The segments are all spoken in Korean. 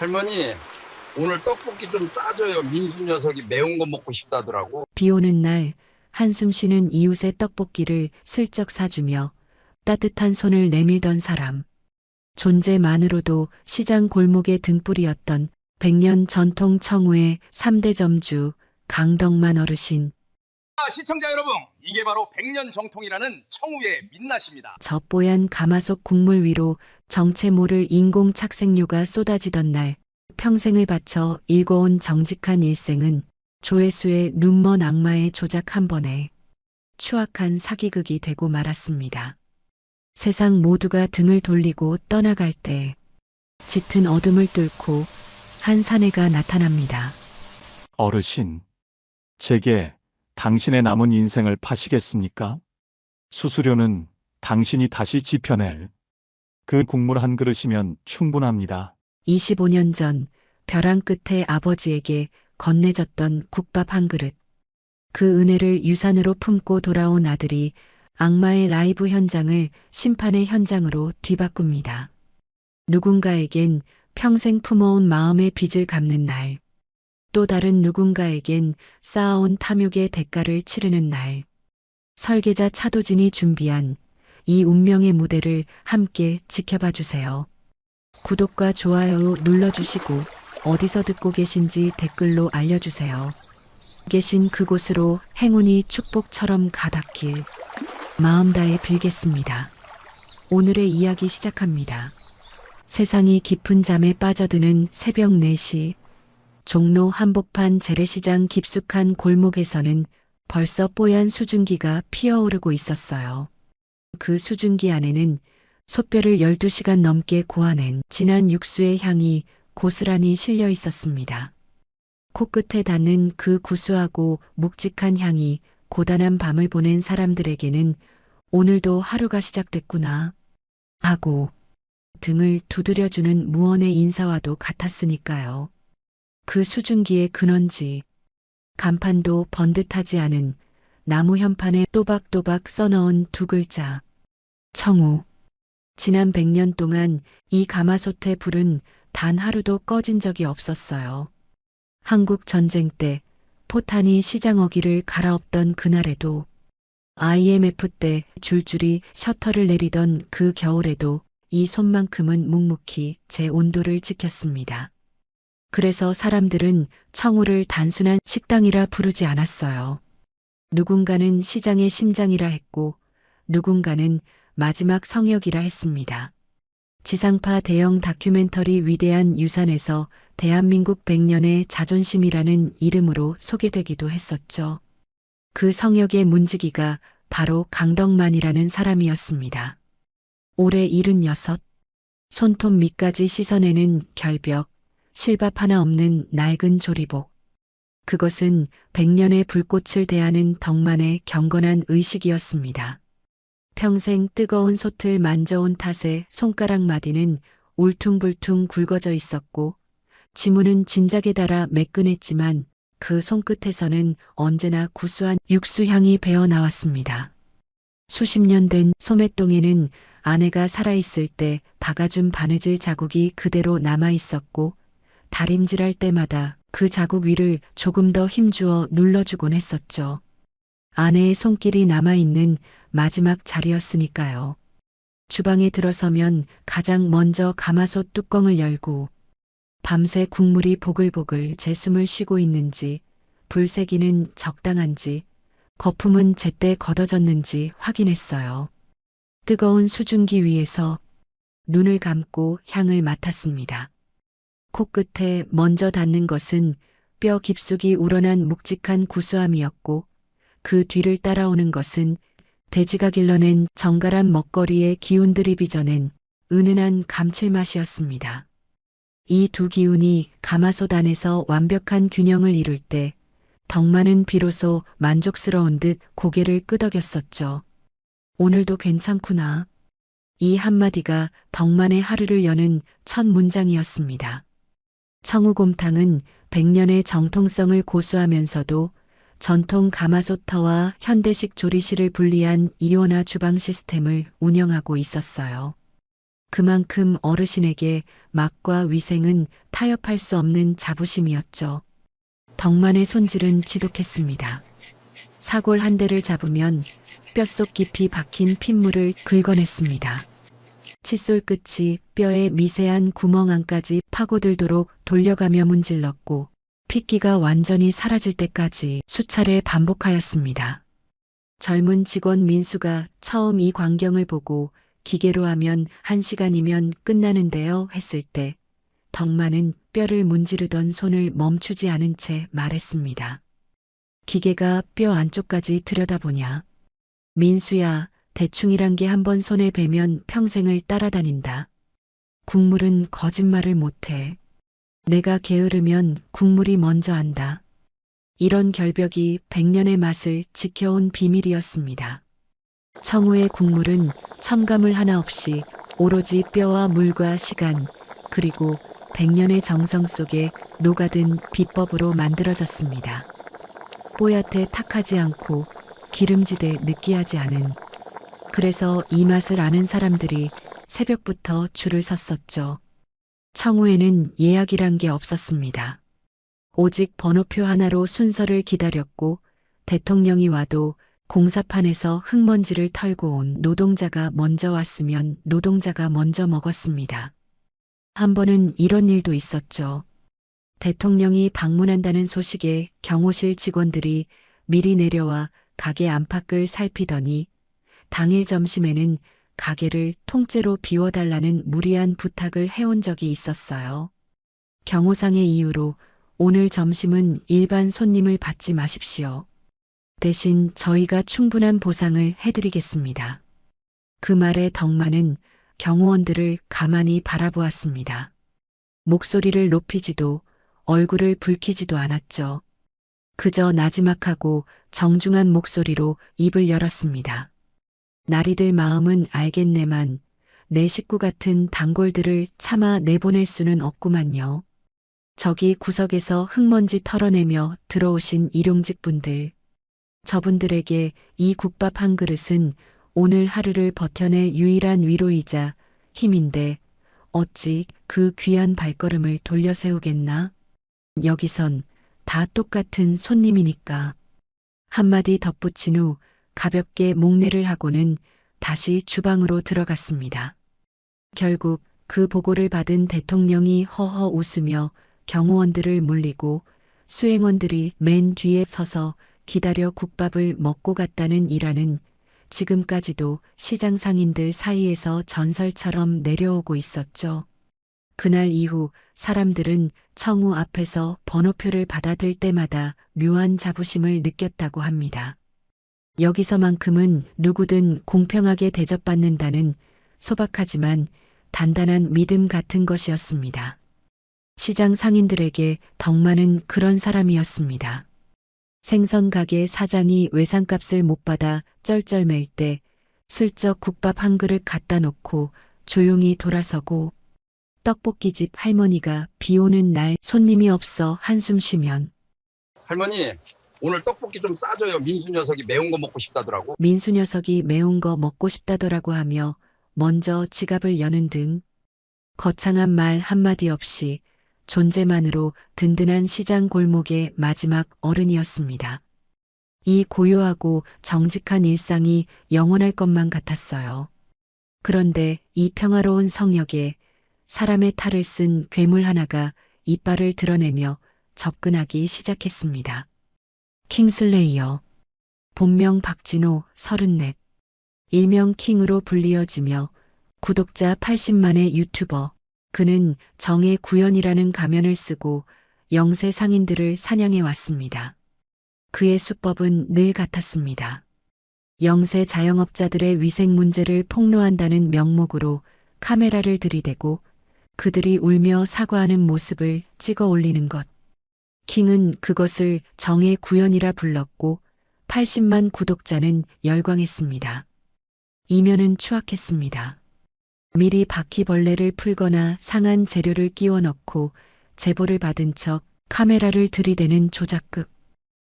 할머니, 오늘 떡볶이 좀 싸줘요. 민수 녀석이 매운 거 먹고 싶다더라고. 비 오는 날 한숨 쉬는 이웃의 떡볶이를 슬쩍 사주며 따뜻한 손을 내밀던 사람. 존재만으로도 시장 골목의 등불이었던 100년 전통 청우의 3대 점주 강덕만 어르신. 시청자 여러분, 이게 바로 100년 정통이라는 청우의 민낯입니다. 저 뽀얀 가마솥 국물 위로 정체 모를 인공 착색료가 쏟아지던 날, 평생을 바쳐 일궈온 정직한 일생은 조회수의 눈먼 악마의 조작 한 번에 추악한 사기극이 되고 말았습니다. 세상 모두가 등을 돌리고 떠나갈 때 짙은 어둠을 뚫고 한 사내가 나타납니다. 어르신, 제게 당신의 남은 인생을 파시겠습니까? 수수료는 당신이 다시 지펴낼 그 국물 한 그릇이면 충분합니다. 25년 전 벼랑 끝에 아버지에게 건네졌던 국밥 한 그릇. 그 은혜를 유산으로 품고 돌아온 아들이 악마의 라이브 현장을 심판의 현장으로 뒤바꿉니다. 누군가에겐 평생 품어온 마음의 빚을 갚는 날. 또 다른 누군가에겐 쌓아온 탐욕의 대가를 치르는 날. 설계자 차도진이 준비한 이 운명의 무대를 함께 지켜봐 주세요. 구독과 좋아요 눌러주시고 어디서 듣고 계신지 댓글로 알려주세요. 계신 그곳으로 행운이 축복처럼 가닿길 마음 다해 빌겠습니다. 오늘의 이야기 시작합니다. 세상이 깊은 잠에 빠져드는 새벽 4시, 종로 한복판 재래시장 깊숙한 골목에서는 벌써 뽀얀 수증기가 피어오르고 있었어요. 그 수증기 안에는 솥뼈를 12시간 넘게 고아낸 진한 육수의 향이 고스란히 실려 있었습니다. 코끝에 닿는 그 구수하고 묵직한 향이 고단한 밤을 보낸 사람들에게는 오늘도 하루가 시작됐구나 하고 등을 두드려주는 무언의 인사와도 같았으니까요. 그 수증기의 근원지, 간판도 번듯하지 않은 나무 현판에 또박또박 써넣은 두 글자, 청우. 지난 100년 동안 이 가마솥의 불은 단 하루도 꺼진 적이 없었어요. 한국 전쟁 때 포탄이 시장 어기를 갈아엎던 그날에도, IMF 때 줄줄이 셔터를 내리던 그 겨울에도 이 손만큼은 묵묵히 제 온도를 지켰습니다. 그래서 사람들은 청우를 단순한 식당이라 부르지 않았어요. 누군가는 시장의 심장이라 했고, 누군가는 마지막 성역이라 했습니다. 지상파 대형 다큐멘터리 위대한 유산에서 대한민국 100년의 자존심이라는 이름으로 소개되기도 했었죠. 그 성역의 문지기가 바로 강덕만이라는 사람이었습니다. 올해 76, 손톱 밑까지 씻어내는 결벽, 실밥 하나 없는 낡은 조리복. 그것은 100년의 불꽃을 대하는 덕만의 경건한 의식이었습니다. 평생 뜨거운 솥을 만져온 탓에 손가락 마디는 울퉁불퉁 굵어져 있었고, 지문은 진작에 달아 매끈했지만 그 손끝에서는 언제나 구수한 육수향이 배어 나왔습니다. 수십 년 된 소매똥에는 아내가 살아있을 때 박아준 바느질 자국이 그대로 남아있었고, 다림질할 때마다 그 자국 위를 조금 더 힘주어 눌러주곤 했었죠. 아내의 손길이 남아있는 마지막 자리였으니까요. 주방에 들어서면 가장 먼저 가마솥 뚜껑을 열고 밤새 국물이 보글보글 제 숨을 쉬고 있는지, 불세기는 적당한지, 거품은 제때 걷어졌는지 확인했어요. 뜨거운 수증기 위에서 눈을 감고 향을 맡았습니다. 코끝에 먼저 닿는 것은 뼈 깊숙이 우러난 묵직한 구수함이었고, 그 뒤를 따라오는 것은 돼지가 길러낸 정갈한 먹거리의 기운들이 빚어낸 은은한 감칠맛이었습니다. 이 두 기운이 가마솥 안에서 완벽한 균형을 이룰 때 덕만은 비로소 만족스러운 듯 고개를 끄덕였었죠. 오늘도 괜찮구나. 이 한마디가 덕만의 하루를 여는 첫 문장이었습니다. 청우곰탕은 100년의 정통성을 고수하면서도 전통 가마솥터와 현대식 조리실을 분리한 이온화 주방 시스템을 운영하고 있었어요. 그만큼 어르신에게 맛과 위생은 타협할 수 없는 자부심이었죠. 덕만의 손질은 지독했습니다. 사골 한 대를 잡으면 뼛속 깊이 박힌 핏물을 긁어냈습니다. 칫솔 끝이 뼈의 미세한 구멍 안까지 파고들도록 돌려가며 문질렀고 핏기가 완전히 사라질 때까지 수차례 반복하였습니다. 젊은 직원 민수가 처음 이 광경을 보고 기계로 하면 1시간이면 끝나는데요 했을 때 덕만은 뼈를 문지르던 손을 멈추지 않은 채 말했습니다. 기계가 뼈 안쪽까지 들여다보냐. 민수야, 대충이란 게 한번 손에 베면 평생을 따라다닌다. 국물은 거짓말을 못해. 내가 게으르면 국물이 먼저 안다. 이런 결벽이 100년의 맛을 지켜온 비밀이었습니다. 청우의 국물은 첨가물 하나 없이 오로지 뼈와 물과 시간, 그리고 100년의 정성 속에 녹아든 비법으로 만들어졌습니다. 뽀얗게 탁하지 않고 기름지되 느끼하지 않은. 그래서 이 맛을 아는 사람들이 새벽부터 줄을 섰었죠. 청우에는 예약이란 게 없었습니다. 오직 번호표 하나로 순서를 기다렸고 대통령이 와도 공사판에서 흙먼지를 털고 온 노동자가 먼저 왔으면 노동자가 먼저 먹었습니다. 한 번은 이런 일도 있었죠. 대통령이 방문한다는 소식에 경호실 직원들이 미리 내려와 가게 안팎을 살피더니 당일 점심에는 가게를 통째로 비워달라는 무리한 부탁을 해온 적이 있었어요. 경호상의 이유로 오늘 점심은 일반 손님을 받지 마십시오. 대신 저희가 충분한 보상을 해드리겠습니다. 그 말에 덕만은 경호원들을 가만히 바라보았습니다. 목소리를 높이지도 얼굴을 붉히지도 않았죠. 그저 나지막하고 정중한 목소리로 입을 열었습니다. 나리들 마음은 알겠네만 내 식구 같은 단골들을 차마 내보낼 수는 없구만요. 저기 구석에서 흙먼지 털어내며 들어오신 일용직 분들. 저분들에게 이 국밥 한 그릇은 오늘 하루를 버텨낼 유일한 위로이자 힘인데 어찌 그 귀한 발걸음을 돌려세우겠나? 여기선 다 똑같은 손님이니까. 한마디 덧붙인 후 가볍게 목례를 하고는 다시 주방으로 들어갔습니다. 결국 그 보고를 받은 대통령이 허허 웃으며 경호원들을 물리고 수행원들이 맨 뒤에 서서 기다려 국밥을 먹고 갔다는 일화는 지금까지도 시장 상인들 사이에서 전설처럼 내려오고 있었죠. 그날 이후 사람들은 청우 앞에서 번호표를 받아들 때마다 묘한 자부심을 느꼈다고 합니다. 여기서만큼은 누구든 공평하게 대접받는다는 소박하지만 단단한 믿음 같은 것이었습니다. 시장 상인들에게 덕만은 그런 사람이었습니다. 생선 가게 사장이 외상값을 못 받아 쩔쩔맬 때 슬쩍 국밥 한 그릇 갖다 놓고 조용히 돌아서고 떡볶이집 할머니가 비 오는 날 손님이 없어 한숨 쉬면 할머니, 오늘 떡볶이 좀 싸줘요. 민수 녀석이 매운 거 먹고 싶다더라고. 민수 녀석이 매운 거 먹고 싶다더라고 하며 먼저 지갑을 여는 등 거창한 말 한마디 없이 존재만으로 든든한 시장 골목의 마지막 어른이었습니다. 이 고요하고 정직한 일상이 영원할 것만 같았어요. 그런데 이 평화로운 성역에 사람의 탈을 쓴 괴물 하나가 이빨을 드러내며 접근하기 시작했습니다. 킹슬레이어. 본명 박진호 34. 일명 킹으로 불리어지며 구독자 80만의 유튜버. 그는 정의 구현이라는 가면을 쓰고 영세 상인들을 사냥해 왔습니다. 그의 수법은 늘 같았습니다. 영세 자영업자들의 위생 문제를 폭로한다는 명목으로 카메라를 들이대고 그들이 울며 사과하는 모습을 찍어 올리는 것. 킹은 그것을 정의 구현이라 불렀고 80만 구독자는 열광했습니다. 이면은 추악했습니다. 미리 바퀴벌레를 풀거나 상한 재료를 끼워 넣고 제보를 받은 척 카메라를 들이대는 조작극.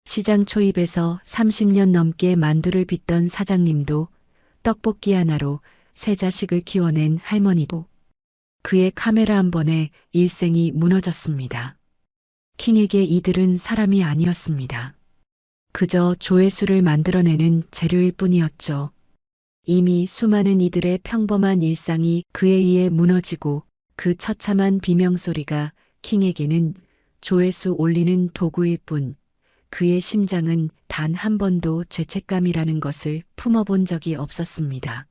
시장 초입에서 30년 넘게 만두를 빚던 사장님도 떡볶이 하나로 세 자식을 키워낸 할머니도 그의 카메라 한 번에 일생이 무너졌습니다. 킹에게 이들은 사람이 아니었습니다. 그저 조회수를 만들어내는 재료일 뿐이었죠. 이미 수많은 이들의 평범한 일상이 그에 의해 무너지고 그 처참한 비명소리가 킹에게는 조회수 올리는 도구일 뿐 그의 심장은 단 한 번도 죄책감이라는 것을 품어본 적이 없었습니다.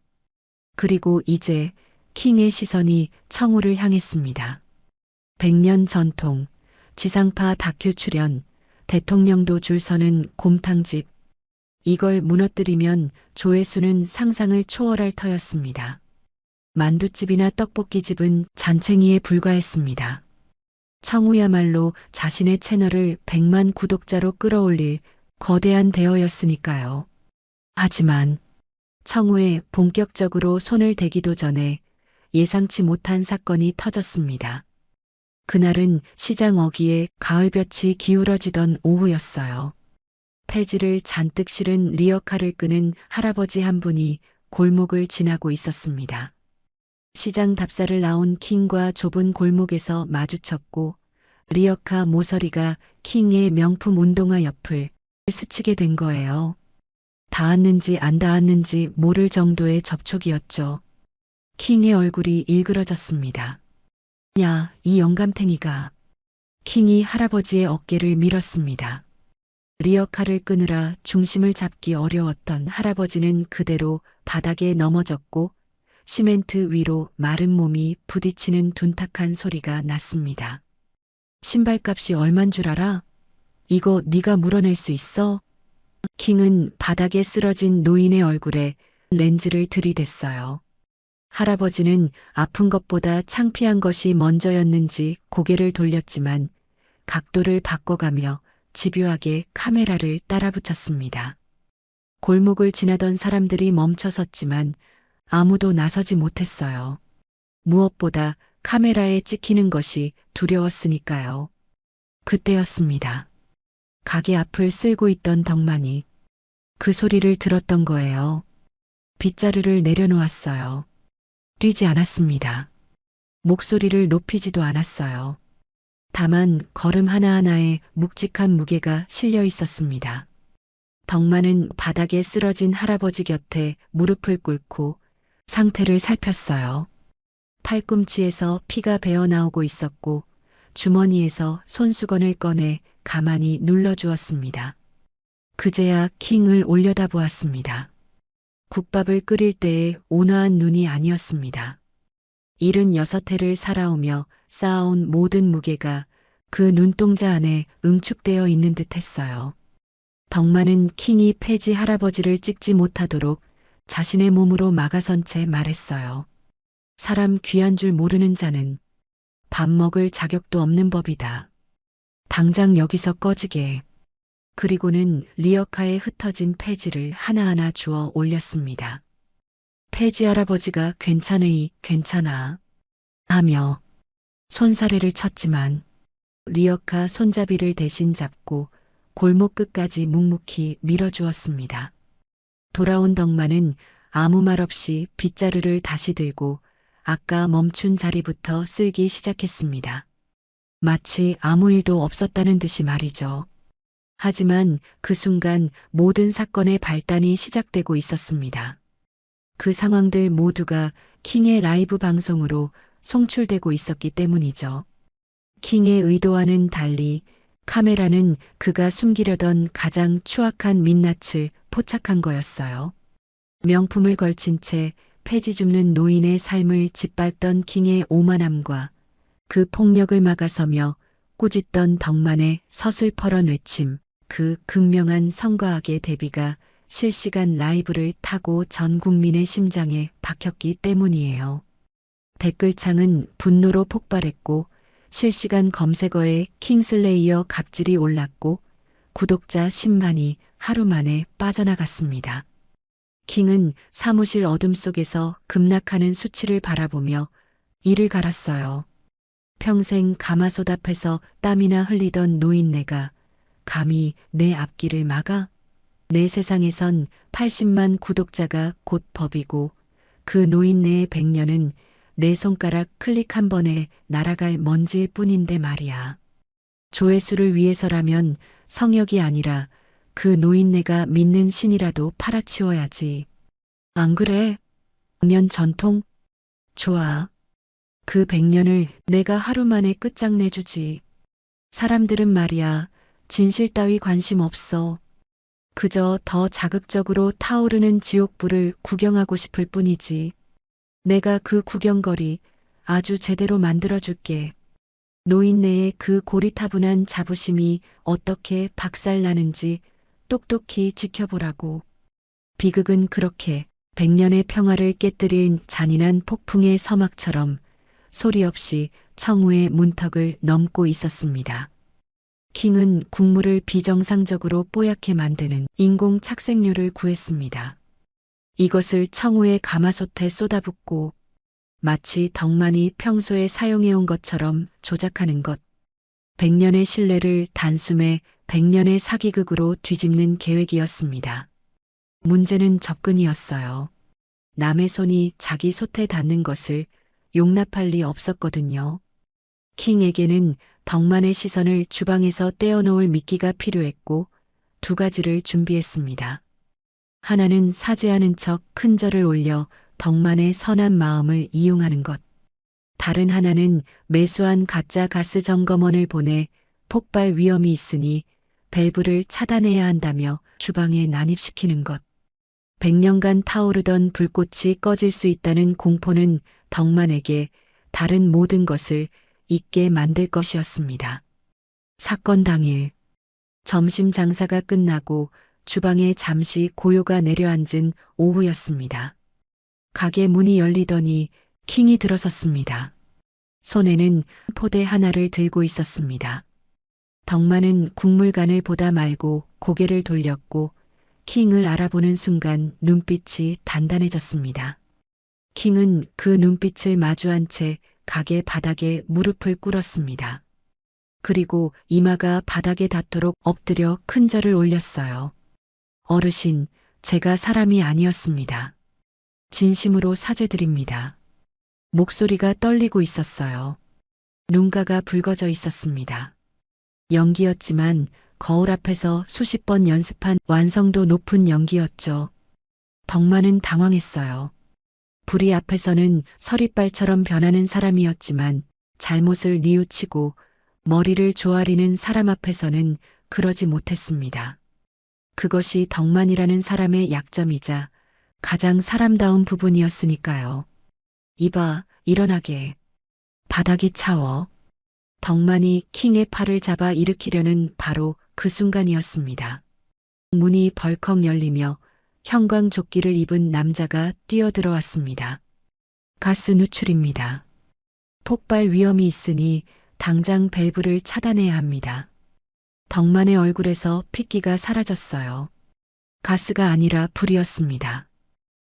그리고 이제 킹의 시선이 청우를 향했습니다. 100년 전통, 지상파 다큐 출연, 대통령도 줄 서는 곰탕집. 이걸 무너뜨리면 조회수는 상상을 초월할 터였습니다. 만두집이나 떡볶이집은 잔챙이에 불과했습니다. 청우야말로 자신의 채널을 100만 구독자로 끌어올릴 거대한 대어였으니까요. 하지만 청우에 본격적으로 손을 대기도 전에 예상치 못한 사건이 터졌습니다. 그날은 시장 어귀에 가을볕이 기울어지던 오후였어요. 폐지를 잔뜩 실은 리어카를 끄는 할아버지 한 분이 골목을 지나고 있었습니다. 시장 답사를 나온 킹과 좁은 골목에서 마주쳤고 리어카 모서리가 킹의 명품 운동화 옆을 스치게 된 거예요. 닿았는지 안 닿았는지 모를 정도의 접촉이었죠. 킹의 얼굴이 일그러졌습니다. 야, 이 영감탱이가. 킹이 할아버지의 어깨를 밀었습니다. 리어카를 끄느라 중심을 잡기 어려웠던 할아버지는 그대로 바닥에 넘어졌고 시멘트 위로 마른 몸이 부딪히는 둔탁한 소리가 났습니다. 신발값이 얼만 줄 알아? 이거 네가 물어낼 수 있어? 킹은 바닥에 쓰러진 노인의 얼굴에 렌즈를 들이댔어요. 할아버지는 아픈 것보다 창피한 것이 먼저였는지 고개를 돌렸지만 각도를 바꿔가며 집요하게 카메라를 따라붙였습니다. 골목을 지나던 사람들이 멈춰섰지만 아무도 나서지 못했어요. 무엇보다 카메라에 찍히는 것이 두려웠으니까요. 그때였습니다. 가게 앞을 쓸고 있던 덕만이 그 소리를 들었던 거예요. 빗자루를 내려놓았어요. 뛰지 않았습니다. 목소리를 높이지도 않았어요. 다만 걸음 하나하나에 묵직한 무게가 실려 있었습니다. 덕만은 바닥에 쓰러진 할아버지 곁에 무릎을 꿇고 상태를 살폈어요. 팔꿈치에서 피가 배어나오고 있었고 주머니에서 손수건을 꺼내 가만히 눌러주었습니다. 그제야 킹을 올려다보았습니다. 국밥을 끓일 때의 온화한 눈이 아니었습니다. 76해를 살아오며 쌓아온 모든 무게가 그 눈동자 안에 응축되어 있는 듯 했어요. 덕만은 킹이 폐지 할아버지를 찍지 못하도록 자신의 몸으로 막아선 채 말했어요. 사람 귀한 줄 모르는 자는 밥 먹을 자격도 없는 법이다. 당장 여기서 꺼지게. 그리고는 리어카에 흩어진 폐지를 하나하나 주워 올렸습니다. 폐지 할아버지가 괜찮으이 괜찮아 하며 손사래를 쳤지만 리어카 손잡이를 대신 잡고 골목 끝까지 묵묵히 밀어주었습니다. 돌아온 덕만은 아무 말 없이 빗자루를 다시 들고 아까 멈춘 자리부터 쓸기 시작했습니다. 마치 아무 일도 없었다는 듯이 말이죠. 하지만 그 순간 모든 사건의 발단이 시작되고 있었습니다. 그 상황들 모두가 킹의 라이브 방송으로 송출되고 있었기 때문이죠. 킹의 의도와는 달리 카메라는 그가 숨기려던 가장 추악한 민낯을 포착한 거였어요. 명품을 걸친 채 폐지 줍는 노인의 삶을 짓밟던 킹의 오만함과 그 폭력을 막아서며 꾸짖던 덕만의 서슬퍼런 외침, 그 극명한 성과학의 대비가 실시간 라이브를 타고 전 국민의 심장에 박혔기 때문이에요. 댓글창은 분노로 폭발했고 실시간 검색어에 킹슬레이어 갑질이 올랐고 구독자 10만이 하루 만에 빠져나갔습니다. 킹은 사무실 어둠 속에서 급락하는 수치를 바라보며 이를 갈았어요. 평생 가마솥 앞에서 땀이나 흘리던 노인네가 감히 내 앞길을 막아? 내 세상에선 80만 구독자가 곧 법이고 그 노인네의 100년은 내 손가락 클릭 한 번에 날아갈 먼지일 뿐인데 말이야. 조회수를 위해서라면 성역이 아니라 그 노인네가 믿는 신이라도 팔아치워야지. 안 그래? 100년 전통? 좋아. 그 100년을 내가 하루 만에 끝장내주지. 사람들은 말이야, 진실 따위 관심 없어. 그저 더 자극적으로 타오르는 지옥불을 구경하고 싶을 뿐이지. 내가 그 구경거리 아주 제대로 만들어줄게. 노인네의 그 고리타분한 자부심이 어떻게 박살나는지 똑똑히 지켜보라고. 비극은 그렇게 100년의 평화를 깨뜨린 잔인한 폭풍의 서막처럼 소리 없이 청우의 문턱을 넘고 있었습니다. 킹은 국물을 비정상적으로 뽀얗게 만드는 인공 착색료를 구했습니다. 이것을 청우의 가마솥에 쏟아붓고 마치 덕만이 평소에 사용해온 것처럼 조작하는 것. 100년의 신뢰를 단숨에 100년의 사기극으로 뒤집는 계획이었습니다. 문제는 접근이었어요. 남의 손이 자기 솥에 닿는 것을 용납할 리 없었거든요. 킹에게는 덕만의 시선을 주방에서 떼어놓을 미끼가 필요했고 2가지를 준비했습니다. 하나는 사죄하는 척 큰 절을 올려 덕만의 선한 마음을 이용하는 것. 다른 하나는 매수한 가짜 가스 점검원을 보내 폭발 위험이 있으니 밸브를 차단해야 한다며 주방에 난입시키는 것. 100년간 타오르던 불꽃이 꺼질 수 있다는 공포는 덕만에게 다른 모든 것을 잊게 만들 것이었습니다. 사건 당일 점심 장사가 끝나고 주방에 잠시 고요가 내려앉은 오후였습니다. 가게 문이 열리더니 킹이 들어섰습니다. 손에는 포대 하나를 들고 있었습니다. 덕만은 국물간을 보다 말고 고개를 돌렸고 킹을 알아보는 순간 눈빛이 단단해졌습니다. 킹은 그 눈빛을 마주한 채 가게 바닥에 무릎을 꿇었습니다. 그리고 이마가 바닥에 닿도록 엎드려 큰 절을 올렸어요. 어르신, 제가 사람이 아니었습니다. 진심으로 사죄드립니다. 목소리가 떨리고 있었어요. 눈가가 붉어져 있었습니다. 연기였지만 거울 앞에서 수십 번 연습한 완성도 높은 연기였죠. 덕만은 당황했어요. 불의 앞에서는 서리빨처럼 변하는 사람이었지만 잘못을 뉘우치고 머리를 조아리는 사람 앞에서는 그러지 못했습니다. 그것이 덕만이라는 사람의 약점이자 가장 사람다운 부분이었으니까요. 이봐, 일어나게. 바닥이 차워. 덕만이 킹의 팔을 잡아 일으키려는 바로 그 순간이었습니다. 문이 벌컥 열리며 형광조끼를 입은 남자가 뛰어들어왔습니다. 가스 누출입니다. 폭발 위험이 있으니 당장 밸브를 차단해야 합니다. 덕만의 얼굴에서 핏기가 사라졌어요. 가스가 아니라 불이었습니다.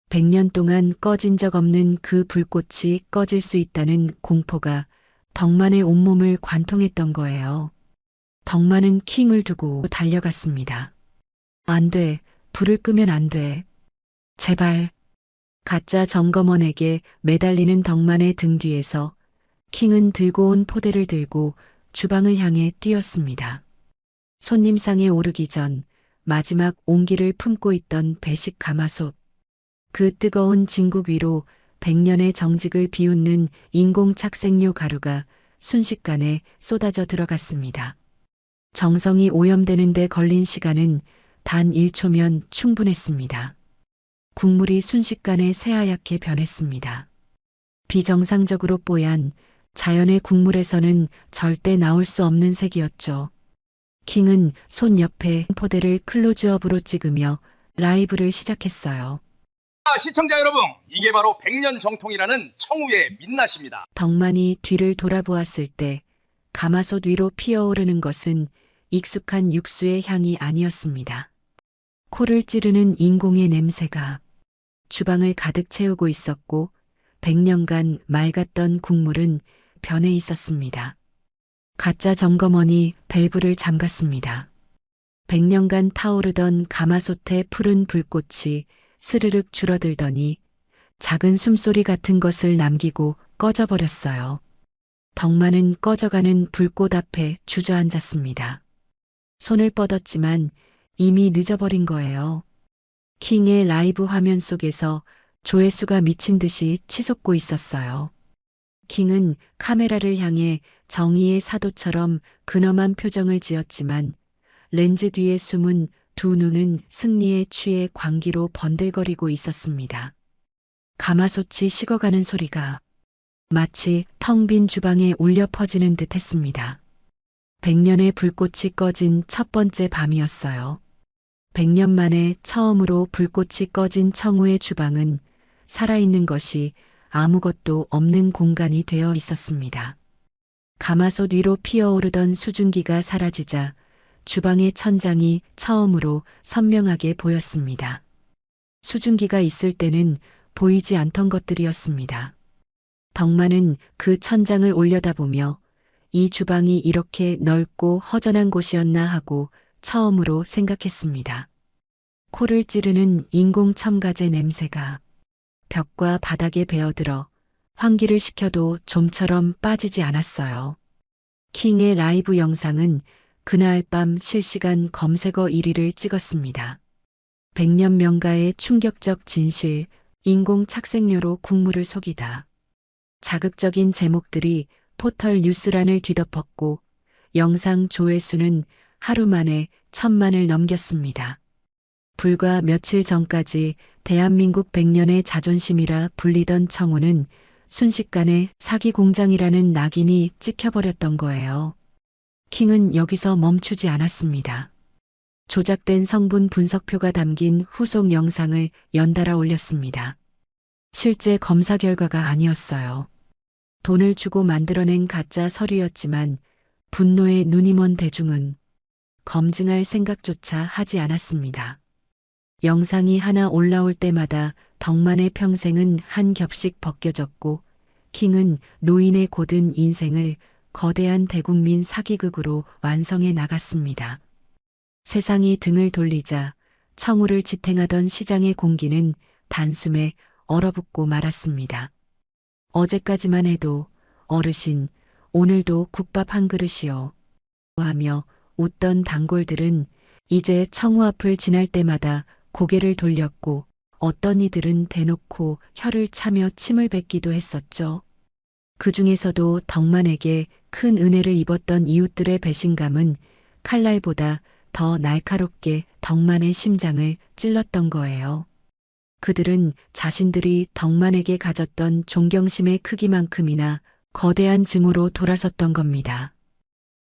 100년 동안 꺼진 적 없는 그 불꽃이 꺼질 수 있다는 공포가 덕만의 온몸을 관통했던 거예요. 덕만은 킹을 두고 달려갔습니다. 안 돼. 불을 끄면 안 돼. 제발. 가짜 점검원에게 매달리는 덕만의 등 뒤에서 킹은 들고 온 포대를 들고 주방을 향해 뛰었습니다. 손님상에 오르기 전 마지막 온기를 품고 있던 배식 가마솥. 그 뜨거운 진국 위로 100년의 정직을 비웃는 인공착색료 가루가 순식간에 쏟아져 들어갔습니다. 정성이 오염되는 데 걸린 시간은 단 1초면 충분했습니다. 국물이 순식간에 새하얗게 변했습니다. 비정상적으로 뽀얀 자연의 국물에서는 절대 나올 수 없는 색이었죠. 킹은 손 옆에 포대를 클로즈업으로 찍으며 라이브를 시작했어요. 시청자 여러분, 이게 바로 100년 정통이라는 청우의 민낯입니다. 덕만이 뒤를 돌아보았을 때 가마솥 위로 피어오르는 것은 익숙한 육수의 향이 아니었습니다. 코를 찌르는 인공의 냄새가 주방을 가득 채우고 있었고 100년간 맑았던 국물은 변해 있었습니다. 가짜 점검원이 밸브를 잠갔습니다. 100년간 타오르던 가마솥의 푸른 불꽃이 스르륵 줄어들더니 작은 숨소리 같은 것을 남기고 꺼져버렸어요. 덕만은 꺼져가는 불꽃 앞에 주저앉았습니다. 손을 뻗었지만 이미 늦어버린 거예요. 킹의 라이브 화면 속에서 조회수가 미친 듯이 치솟고 있었어요. 킹은 카메라를 향해 정의의 사도처럼 근엄한 표정을 지었지만 렌즈 뒤에 숨은 두 눈은 승리에 취해 광기로 번들거리고 있었습니다. 가마솥이 식어가는 소리가 마치 텅 빈 주방에 울려 퍼지는 듯 했습니다. 100년의 불꽃이 꺼진 첫 번째 밤이었어요. 100년 만에 처음으로 불꽃이 꺼진 청우의 주방은 살아있는 것이 아무것도 없는 공간이 되어 있었습니다. 가마솥 위로 피어오르던 수증기가 사라지자 주방의 천장이 처음으로 선명하게 보였습니다. 수증기가 있을 때는 보이지 않던 것들이었습니다. 덕만은 그 천장을 올려다보며 이 주방이 이렇게 넓고 허전한 곳이었나 하고 처음으로 생각했습니다. 코를 찌르는 인공 첨가제 냄새가 벽과 바닥에 배어들어 환기를 시켜도 좀처럼 빠지지 않았어요. 킹의 라이브 영상은 그날 밤 실시간 검색어 1위를 찍었습니다. 100년 명가의 충격적 진실, 인공 착색료로 국물을 속이다. 자극적인 제목들이 포털 뉴스란을 뒤덮었고 영상 조회수는 하루 만에 1000만을 넘겼습니다. 불과 며칠 전까지 대한민국 100년의 자존심이라 불리던 청우는 순식간에 사기 공장이라는 낙인이 찍혀버렸던 거예요. 킹은 여기서 멈추지 않았습니다. 조작된 성분 분석표가 담긴 후속 영상을 연달아 올렸습니다. 실제 검사 결과가 아니었어요. 돈을 주고 만들어낸 가짜 서류였지만 분노에 눈이 먼 대중은 검증할 생각조차 하지 않았습니다. 영상이 하나 올라올 때마다 덕만의 평생은 한 겹씩 벗겨졌고 킹은 노인의 고든 인생을 거대한 대국민 사기극으로 완성해 나갔습니다. 세상이 등을 돌리자 청우를 지탱하던 시장의 공기는 단숨에 얼어붙고 말았습니다. 어제까지만 해도 어르신, 오늘도 국밥 한 그릇이요. 하며 웃던 단골들은 이제 청우 앞을 지날 때마다 고개를 돌렸고 어떤 이들은 대놓고 혀를 차며 침을 뱉기도 했었죠. 그 중에서도 덕만에게 큰 은혜를 입었던 이웃들의 배신감은 칼날보다 더 날카롭게 덕만의 심장을 찔렀던 거예요. 그들은 자신들이 덕만에게 가졌던 존경심의 크기만큼이나 거대한 증오로 돌아섰던 겁니다.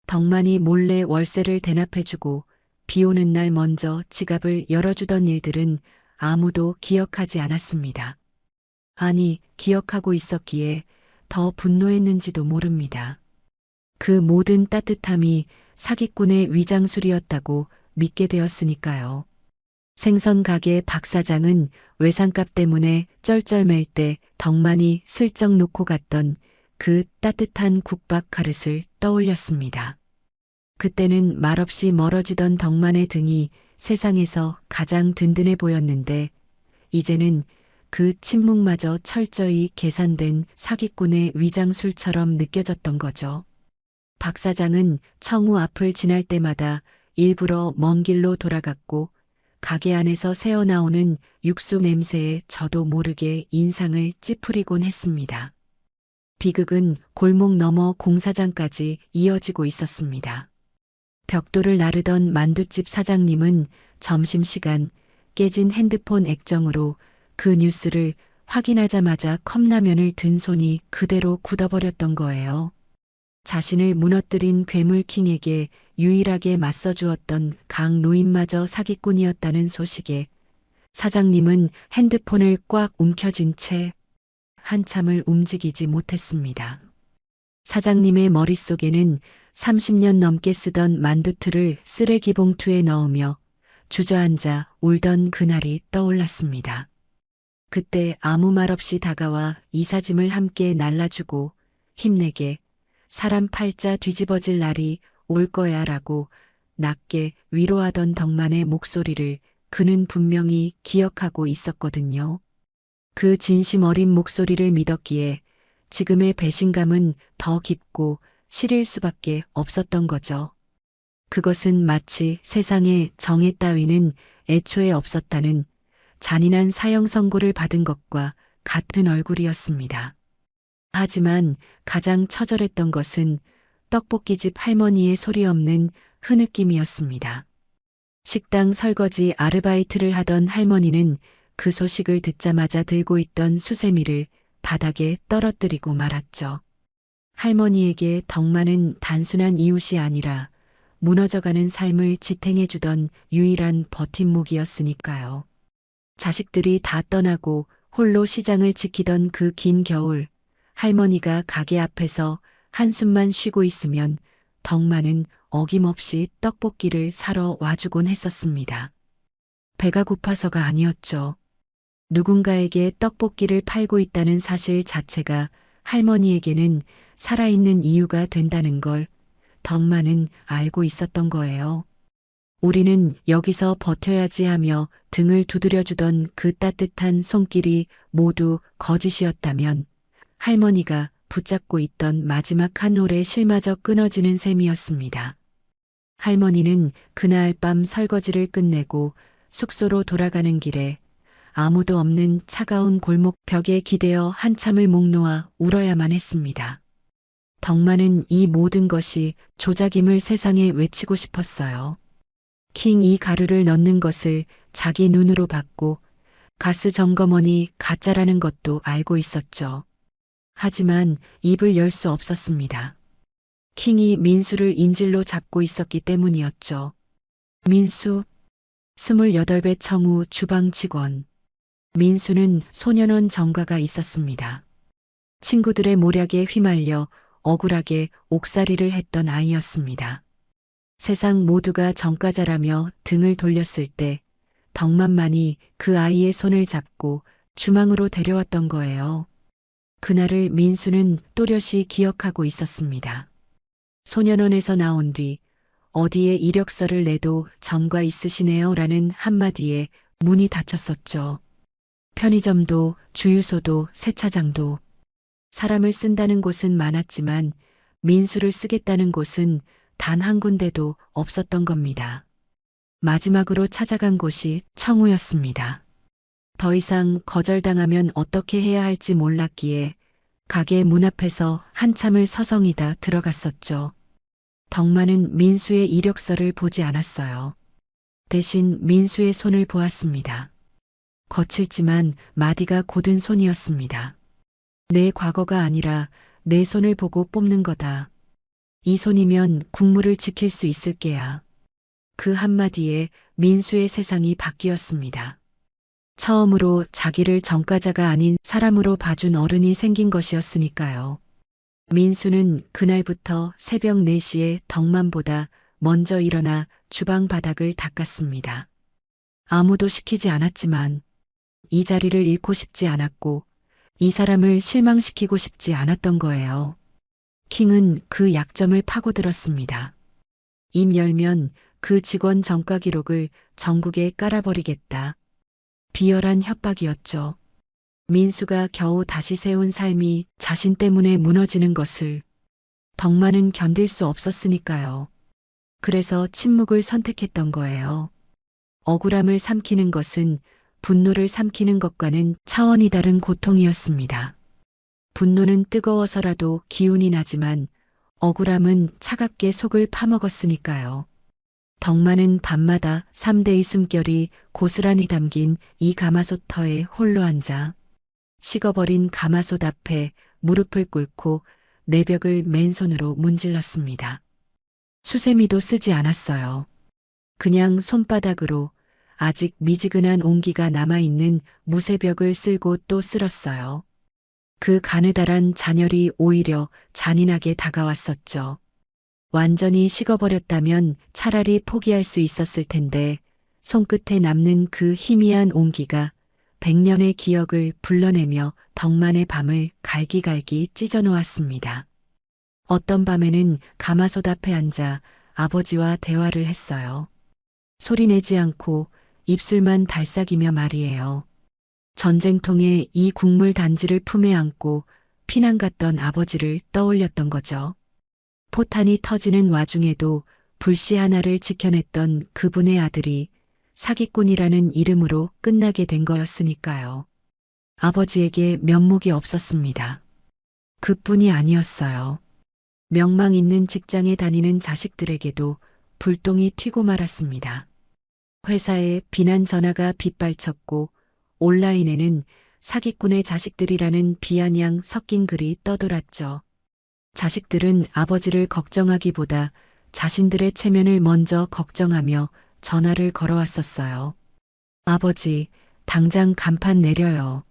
덕만이 몰래 월세를 대납해주고 비 오는 날 먼저 지갑을 열어주던 일들은 아무도 기억하지 않았습니다. 아니, 기억하고 있었기에 더 분노했는지도 모릅니다. 그 모든 따뜻함이 사기꾼의 위장술이었다고 믿게 되었으니까요. 생선 가게 박 사장은 외상값 때문에 쩔쩔맬 때 덕만이 슬쩍 놓고 갔던 그 따뜻한 국밥 그릇을 떠올렸습니다. 그때는 말없이 멀어지던 덕만의 등이 세상에서 가장 든든해 보였는데 이제는 그 침묵마저 철저히 계산된 사기꾼의 위장술처럼 느껴졌던 거죠. 박 사장은 청우 앞을 지날 때마다 일부러 먼 길로 돌아갔고 가게 안에서 새어나오는 육수 냄새에 저도 모르게 인상을 찌푸리곤 했습니다. 비극은 골목 너머 공사장까지 이어지고 있었습니다. 벽돌을 나르던 만두집 사장님은 점심시간 깨진 핸드폰 액정으로 그 뉴스를 확인하자마자 컵라면을 든 손이 그대로 굳어버렸던 거예요. 자신을 무너뜨린 괴물킹에게 유일하게 맞서주었던 강 노인마저 사기꾼이었다는 소식에 사장님은 핸드폰을 꽉 움켜쥔 채 한참을 움직이지 못했습니다. 사장님의 머릿속에는 30년 넘게 쓰던 만두틀을 쓰레기 봉투에 넣으며 주저앉아 울던 그날이 떠올랐습니다. 그때 아무 말 없이 다가와 이삿짐을 함께 날라주고 힘내게 사람 팔자 뒤집어질 날이 올 거야 라고 낮게 위로하던 덕만의 목소리를 그는 분명히 기억하고 있었거든요. 그 진심 어린 목소리를 믿었기에 지금의 배신감은 더 깊고 시릴 수밖에 없었던 거죠. 그것은 마치 세상에 정의 따위는 애초에 없었다는 잔인한 사형 선고를 받은 것과 같은 얼굴이었습니다. 하지만 가장 처절했던 것은 떡볶이집 할머니의 소리 없는 흐느낌이었습니다. 식당 설거지 아르바이트를 하던 할머니는 그 소식을 듣자마자 들고 있던 수세미를 바닥에 떨어뜨리고 말았죠. 할머니에게 덕만은 단순한 이웃이 아니라 무너져가는 삶을 지탱해주던 유일한 버팀목이었으니까요. 자식들이 다 떠나고 홀로 시장을 지키던 그 긴 겨울, 할머니가 가게 앞에서 한숨만 쉬고 있으면 덕만은 어김없이 떡볶이를 사러 와주곤 했었습니다. 배가 고파서가 아니었죠. 누군가에게 떡볶이를 팔고 있다는 사실 자체가 할머니에게는 살아있는 이유가 된다는 걸 덕만은 알고 있었던 거예요. 우리는 여기서 버텨야지 하며 등을 두드려주던 그 따뜻한 손길이 모두 거짓이었다면 할머니가 붙잡고 있던 마지막 한 홀의 실마저 끊어지는 셈이었습니다. 할머니는 그날 밤 설거지를 끝내고 숙소로 돌아가는 길에 아무도 없는 차가운 골목 벽에 기대어 한참을 목 놓아 울어야만 했습니다. 덕만은 이 모든 것이 조작임을 세상에 외치고 싶었어요. 킹 이 가루를 넣는 것을 자기 눈으로 봤고 가스 점검원이 가짜라는 것도 알고 있었죠. 하지만 입을 열 수 없었습니다. 킹이 민수를 인질로 잡고 있었기 때문이었죠. 민수, 28배 청우 주방 직원. 민수는 소년원 전과가 있었습니다. 친구들의 모략에 휘말려 억울하게 옥살이를 했던 아이였습니다. 세상 모두가 전과자라며 등을 돌렸을 때 덕만만이 그 아이의 손을 잡고 주망으로 데려왔던 거예요. 그날을 민수는 또렷이 기억하고 있었습니다. 소년원에서 나온 뒤 어디에 이력서를 내도 전과 있으시네요 라는 한마디에 문이 닫혔었죠. 편의점도 주유소도 세차장도 사람을 쓴다는 곳은 많았지만 민수를 쓰겠다는 곳은 단 한 군데도 없었던 겁니다. 마지막으로 찾아간 곳이 청우였습니다. 더 이상 거절당하면 어떻게 해야 할지 몰랐기에 가게 문 앞에서 한참을 서성이다 들어갔었죠. 덕만은 민수의 이력서를 보지 않았어요. 대신 민수의 손을 보았습니다. 거칠지만 마디가 곧은 손이었습니다. 내 과거가 아니라 내 손을 보고 뽑는 거다. 이 손이면 국물을 지킬 수 있을 게야. 그 한마디에 민수의 세상이 바뀌었습니다. 처음으로 자기를 전과자가 아닌 사람으로 봐준 어른이 생긴 것이었으니까요. 민수는 그날부터 새벽 4시에 덕만보다 먼저 일어나 주방 바닥을 닦았습니다. 아무도 시키지 않았지만 이 자리를 잃고 싶지 않았고 이 사람을 실망시키고 싶지 않았던 거예요. 킹은 그 약점을 파고들었습니다. 입 열면 그 직원 전과 기록을 전국에 깔아버리겠다. 비열한 협박이었죠. 민수가 겨우 다시 세운 삶이 자신 때문에 무너지는 것을 덕만은 견딜 수 없었으니까요. 그래서 침묵을 선택했던 거예요. 억울함을 삼키는 것은 분노를 삼키는 것과는 차원이 다른 고통이었습니다. 분노는 뜨거워서라도 기운이 나지만 억울함은 차갑게 속을 파먹었으니까요. 덕만은 밤마다 3대의 숨결이 고스란히 담긴 이 가마솥터에 홀로 앉아 식어버린 가마솥 앞에 무릎을 꿇고 내벽을 맨손으로 문질렀습니다. 수세미도 쓰지 않았어요. 그냥 손바닥으로 아직 미지근한 온기가 남아있는 무쇠벽을 쓸고 또 쓸었어요. 그 가느다란 잔열이 오히려 잔인하게 다가왔었죠. 완전히 식어버렸다면 차라리 포기할 수 있었을 텐데 손끝에 남는 그 희미한 온기가 100년의 기억을 불러내며 덕만의 밤을 갈기갈기 찢어놓았습니다. 어떤 밤에는 가마솥 앞에 앉아 아버지와 대화를 했어요. 소리내지 않고 입술만 달싹이며 말이에요. 전쟁통에 이 국물 단지를 품에 안고 피난 갔던 아버지를 떠올렸던 거죠. 포탄이 터지는 와중에도 불씨 하나를 지켜냈던 그분의 아들이 사기꾼이라는 이름으로 끝나게 된 거였으니까요. 아버지에게 면목이 없었습니다. 그뿐이 아니었어요. 명망 있는 직장에 다니는 자식들에게도 불똥이 튀고 말았습니다. 회사에 비난 전화가 빗발쳤고 온라인에는 사기꾼의 자식들이라는 비아냥 섞인 글이 떠돌았죠. 자식들은 아버지를 걱정하기보다 자신들의 체면을 먼저 걱정하며 전화를 걸어왔었어요. 아버지, 당장 간판 내려요.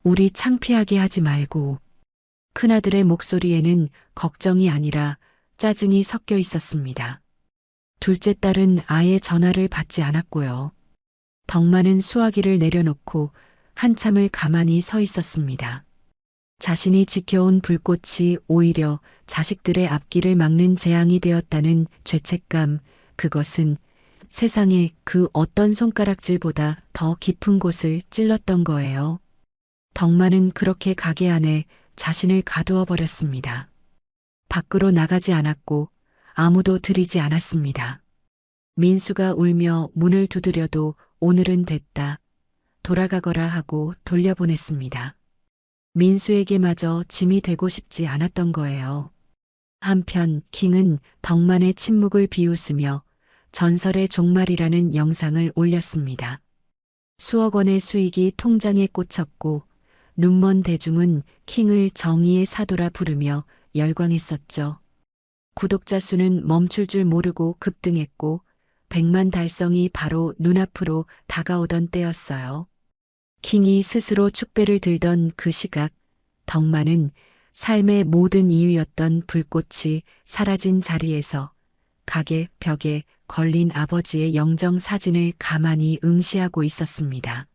우리 창피하게 하지 말고. 큰아들의 목소리에는 걱정이 아니라 짜증이 섞여 있었습니다. 둘째 딸은 아예 전화를 받지 않았고요. 덕 많은 수화기를 내려놓고 한참을 가만히 서 있었습니다. 자신이 지켜온 불꽃이 오히려 자식들의 앞길을 막는 재앙이 되었다는 죄책감, 그것은 세상의 그 어떤 손가락질보다 더 깊은 곳을 찔렀던 거예요. 덕만은 그렇게 가게 안에 자신을 가두어 버렸습니다. 밖으로 나가지 않았고 아무도 들이지 않았습니다. 민수가 울며 문을 두드려도 오늘은 됐다. 돌아가거라 하고 돌려보냈습니다. 민수에게마저 짐이 되고 싶지 않았던 거예요. 한편 킹은 덕만의 침묵을 비웃으며 전설의 종말이라는 영상을 올렸습니다. 수억 원의 수익이 통장에 꽂혔고 눈먼 대중은 킹을 정의의 사도라 부르며 열광했었죠. 구독자 수는 멈출 줄 모르고 급등했고 100만 달성이 바로 눈앞으로 다가오던 때였어요. 킹이 스스로 축배를 들던 그 시각, 덕만은 삶의 모든 이유였던 불꽃이 사라진 자리에서 가게 벽에 걸린 아버지의 영정 사진을 가만히 응시하고 있었습니다.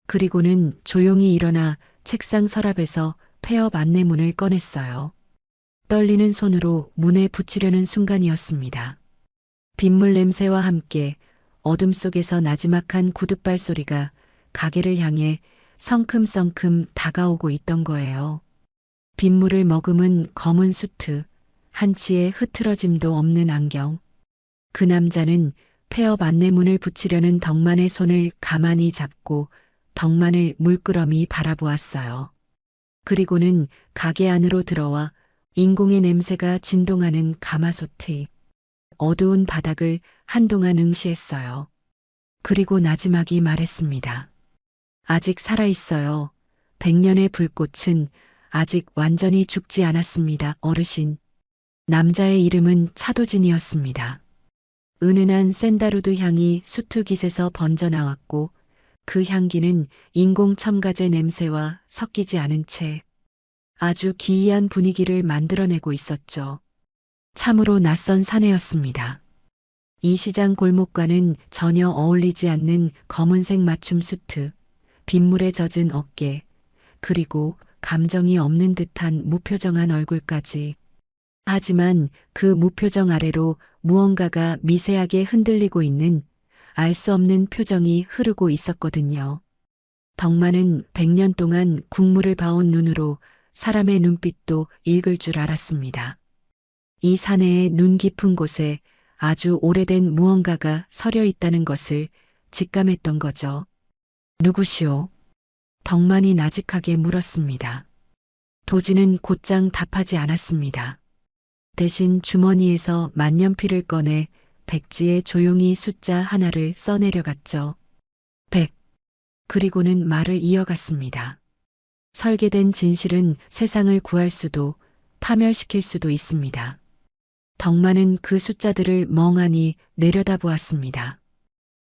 그리고는 조용히 일어나 책상 서랍에서 폐업 안내문을 꺼냈어요. 떨리는 손으로 문에 붙이려는 순간이었습니다. 빗물 냄새와 함께 어둠 속에서 나지막한 구둣발 소리가 가게를 향해 성큼성큼 다가오고 있던 거예요. 빗물을 머금은 검은 수트, 한치의 흐트러짐도 없는 안경. 그 남자는 폐업 안내문을 붙이려는 덕만의 손을 가만히 잡고 덕만을 물끄러미 바라보았어요. 그리고는 가게 안으로 들어와 인공의 냄새가 진동하는 가마솥의 어두운 바닥을 한동안 응시했어요. 그리고 나지막이 말했습니다. 아직 살아있어요. 100년의 불꽃은 아직 완전히 죽지 않았습니다, 어르신. 남자의 이름은 차도진이었습니다. 은은한 샌다루드 향이 수트깃에서 번져나왔고 그 향기는 인공 첨가제 냄새와 섞이지 않은 채 아주 기이한 분위기를 만들어내고 있었죠. 참으로 낯선 사내였습니다. 이 시장 골목과는 전혀 어울리지 않는 검은색 맞춤 수트, 빗물에 젖은 어깨, 그리고 감정이 없는 듯한 무표정한 얼굴까지. 하지만 그 무표정 아래로 무언가가 미세하게 흔들리고 있는 알 수 없는 표정이 흐르고 있었거든요. 덕만은 100년 동안 국물을 봐온 눈으로 사람의 눈빛도 읽을 줄 알았습니다. 이 사내의 눈 깊은 곳에 아주 오래된 무언가가 서려 있다는 것을 직감했던 거죠. 누구시오? 덕만이 나직하게 물었습니다. 도지는 곧장 답하지 않았습니다. 대신 주머니에서 만년필을 꺼내 백지에 조용히 숫자 하나를 써내려갔죠. 100. 그리고는 말을 이어갔습니다. 설계된 진실은 세상을 구할 수도 파멸시킬 수도 있습니다. 덕만은 그 숫자들을 멍하니 내려다보았습니다.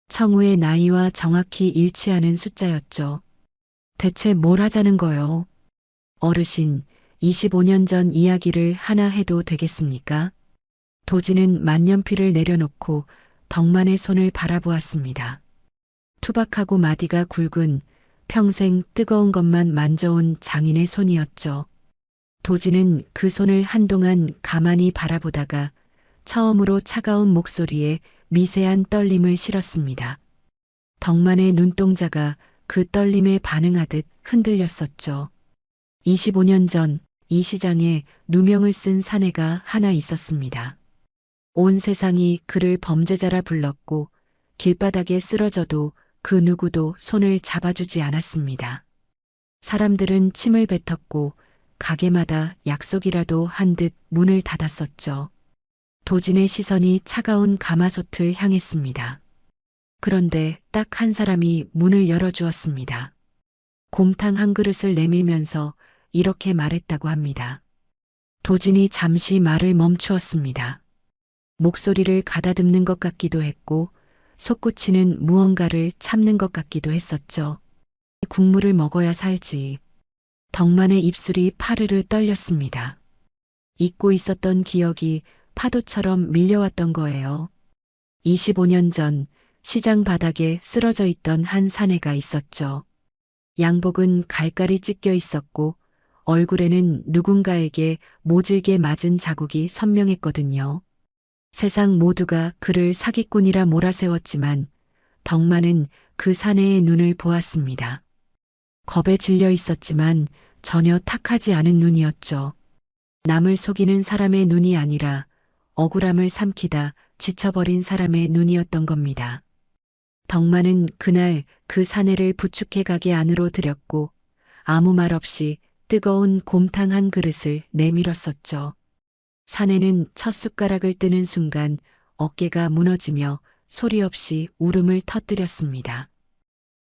청우의 나이와 정확히 일치하는 숫자였죠. 대체 뭘 하자는 거요? 어르신, 25년 전 이야기를 하나 해도 되겠습니까? 도지는 만년필을 내려놓고 덕만의 손을 바라보았습니다. 투박하고 마디가 굵은 평생 뜨거운 것만 만져온 장인의 손이었죠. 도지는 그 손을 한동안 가만히 바라보다가 처음으로 차가운 목소리에 미세한 떨림을 실었습니다. 덕만의 눈동자가 그 떨림에 반응하듯 흔들렸었죠. 25년 전 이 시장에 누명을 쓴 사내가 하나 있었습니다. 온 세상이 그를 범죄자라 불렀고 길바닥에 쓰러져도 그 누구도 손을 잡아주지 않았습니다. 사람들은 침을 뱉었고 가게마다 약속이라도 한 듯 문을 닫았었죠. 도진의 시선이 차가운 가마솥을 향했습니다. 그런데 딱 한 사람이 문을 열어주었습니다. 곰탕 한 그릇을 내밀면서 이렇게 말했다고 합니다. 도진이 잠시 말을 멈추었습니다. 목소리를 가다듬는 것 같기도 했고 솟구치는 무언가를 참는 것 같기도 했었죠. 국물을 먹어야 살지. 덕만의 입술이 파르르 떨렸습니다. 잊고 있었던 기억이 파도처럼 밀려왔던 거예요. 25년 전 시장 바닥에 쓰러져 있던 한 사내가 있었죠. 양복은 갈갈이 찢겨 있었고 얼굴에는 누군가에게 모질게 맞은 자국이 선명했거든요. 세상 모두가 그를 사기꾼이라 몰아세웠지만 덕만은 그 사내의 눈을 보았습니다. 겁에 질려 있었지만 전혀 탁하지 않은 눈이었죠. 남을 속이는 사람의 눈이 아니라 억울함을 삼키다 지쳐버린 사람의 눈이었던 겁니다. 덕만은 그날 그 사내를 부축해 가게 안으로 들였고 아무 말 없이 뜨거운 곰탕 한 그릇을 내밀었었죠. 사내는 첫 숟가락을 뜨는 순간 어깨가 무너지며 소리 없이 울음을 터뜨렸습니다.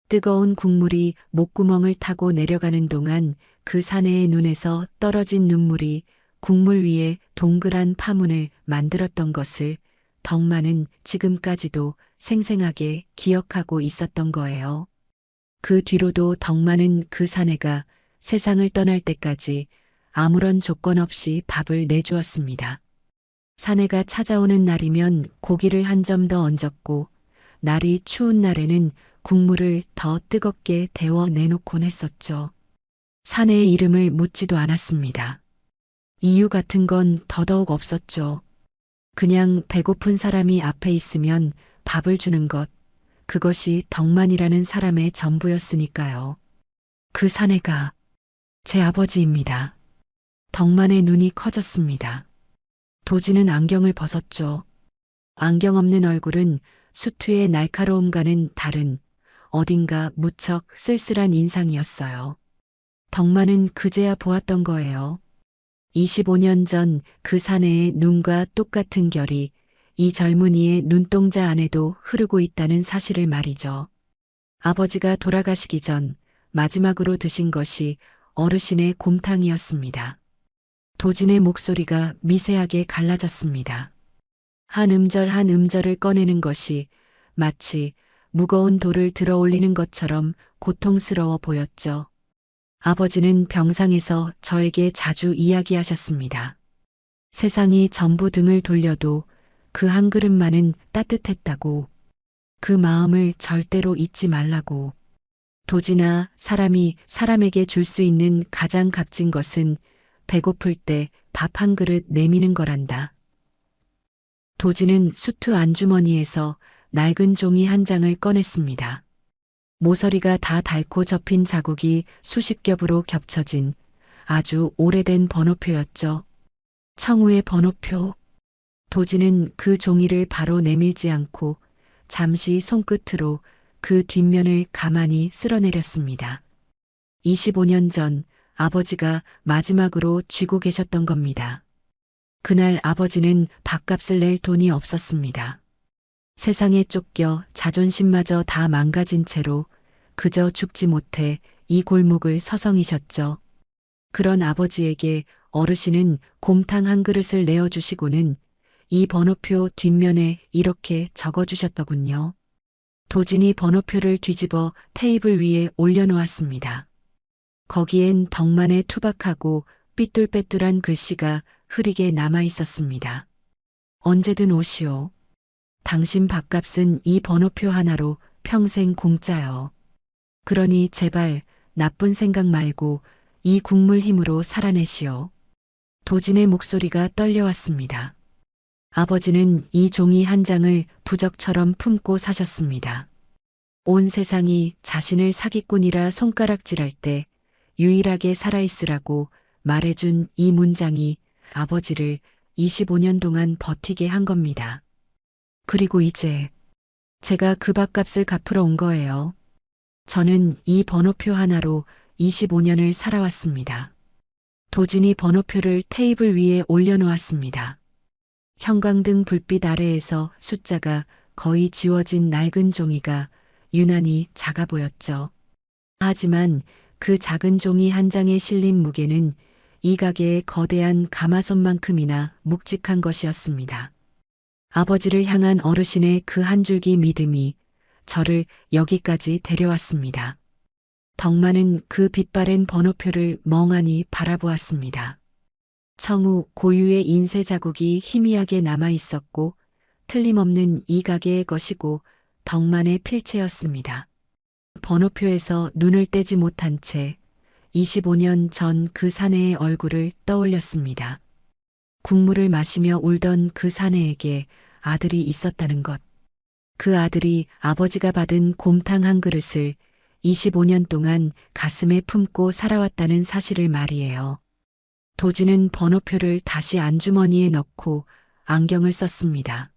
뜨거운 국물이 목구멍을 타고 내려가는 동안 그 사내의 눈에서 떨어진 눈물이 국물 위에 동그란 파문을 만들었던 것을 덕만은 지금까지도 생생하게 기억하고 있었던 거예요. 그 뒤로도 덕만은 그 사내가 세상을 떠날 때까지 아무런 조건 없이 밥을 내주었습니다. 사내가 찾아오는 날이면 고기를 한 점 더 얹었고 날이 추운 날에는 국물을 더 뜨겁게 데워 내놓곤 했었죠. 사내의 이름을 묻지도 않았습니다. 이유 같은 건 더더욱 없었죠. 그냥 배고픈 사람이 앞에 있으면 밥을 주는 것, 그것이 덕만이라는 사람의 전부였으니까요. 그 사내가 제 아버지입니다. 덕만의 눈이 커졌습니다. 도진은 안경을 벗었죠. 안경 없는 얼굴은 수투의 날카로움과는 다른 어딘가 무척 쓸쓸한 인상이었어요. 덕만은 그제야 보았던 거예요. 25년 전 그 사내의 눈과 똑같은 결이 이 젊은이의 눈동자 안에도 흐르고 있다는 사실을 말이죠. 아버지가 돌아가시기 전 마지막으로 드신 것이 어르신의 곰탕이었습니다. 도진의 목소리가 미세하게 갈라졌습니다. 한 음절 한 음절을 꺼내는 것이 마치 무거운 돌을 들어 올리는 것처럼 고통스러워 보였죠. 아버지는 병상에서 저에게 자주 이야기하셨습니다. 세상이 전부 등을 돌려도 그 한 그릇만은 따뜻했다고. 그 마음을 절대로 잊지 말라고. 도진아, 사람이 사람에게 줄 수 있는 가장 값진 것은 배고플 때 밥 한 그릇 내미는 거란다. 도진은 수트 안주머니에서 낡은 종이 한 장을 꺼냈습니다. 모서리가 다 닳고 접힌 자국이 수십 겹으로 겹쳐진 아주 오래된 번호표였죠. 청우의 번호표. 도진은 그 종이를 바로 내밀지 않고 잠시 손끝으로 그 뒷면을 가만히 쓸어내렸습니다. 25년 전 아버지가 마지막으로 쥐고 계셨던 겁니다. 그날 아버지는 밥값을 낼 돈이 없었습니다. 세상에 쫓겨 자존심마저 다 망가진 채로 그저 죽지 못해 이 골목을 서성이셨죠. 그런 아버지에게 어르신은 곰탕 한 그릇을 내어주시고는 이 번호표 뒷면에 이렇게 적어주셨더군요. 도진이 번호표를 뒤집어 테이블 위에 올려놓았습니다. 거기엔 덕만의 투박하고 삐뚤빼뚤한 글씨가 흐리게 남아 있었습니다. 언제든 오시오. 당신 밥값은 이 번호표 하나로 평생 공짜요. 그러니 제발 나쁜 생각 말고 이 국물 힘으로 살아내시오. 도진의 목소리가 떨려왔습니다. 아버지는 이 종이 한 장을 부적처럼 품고 사셨습니다. 온 세상이 자신을 사기꾼이라 손가락질할 때 유일하게 살아있으라고 말해준 이 문장이 아버지를 25년 동안 버티게 한 겁니다. 그리고 이제 제가 그 밥값을 갚으러 온 거예요. 저는 이 번호표 하나로 25년을 살아왔습니다. 도진이 번호표를 테이블 위에 올려놓았습니다. 형광등 불빛 아래에서 숫자가 거의 지워진 낡은 종이가 유난히 작아 보였죠. 하지만 그 작은 종이 한 장에 실린 무게는 이 가게의 거대한 가마손만큼이나 묵직한 것이었습니다. 아버지를 향한 어르신의 그 한 줄기 믿음이 저를 여기까지 데려왔습니다. 덕만은 그 빛바랜 번호표를 멍하니 바라보았습니다. 청우 고유의 인쇄 자국이 희미하게 남아 있었고 틀림없는 이 가게의 것이고 덕만의 필체였습니다. 번호표에서 눈을 떼지 못한 채 25년 전 그 사내의 얼굴을 떠올렸습니다. 국물을 마시며 울던 그 사내에게 아들이 있었다는 것. 그 아들이 아버지가 받은 곰탕 한 그릇을 25년 동안 가슴에 품고 살아왔다는 사실을 말이에요. 도진은 번호표를 다시 안주머니에 넣고 안경을 썼습니다.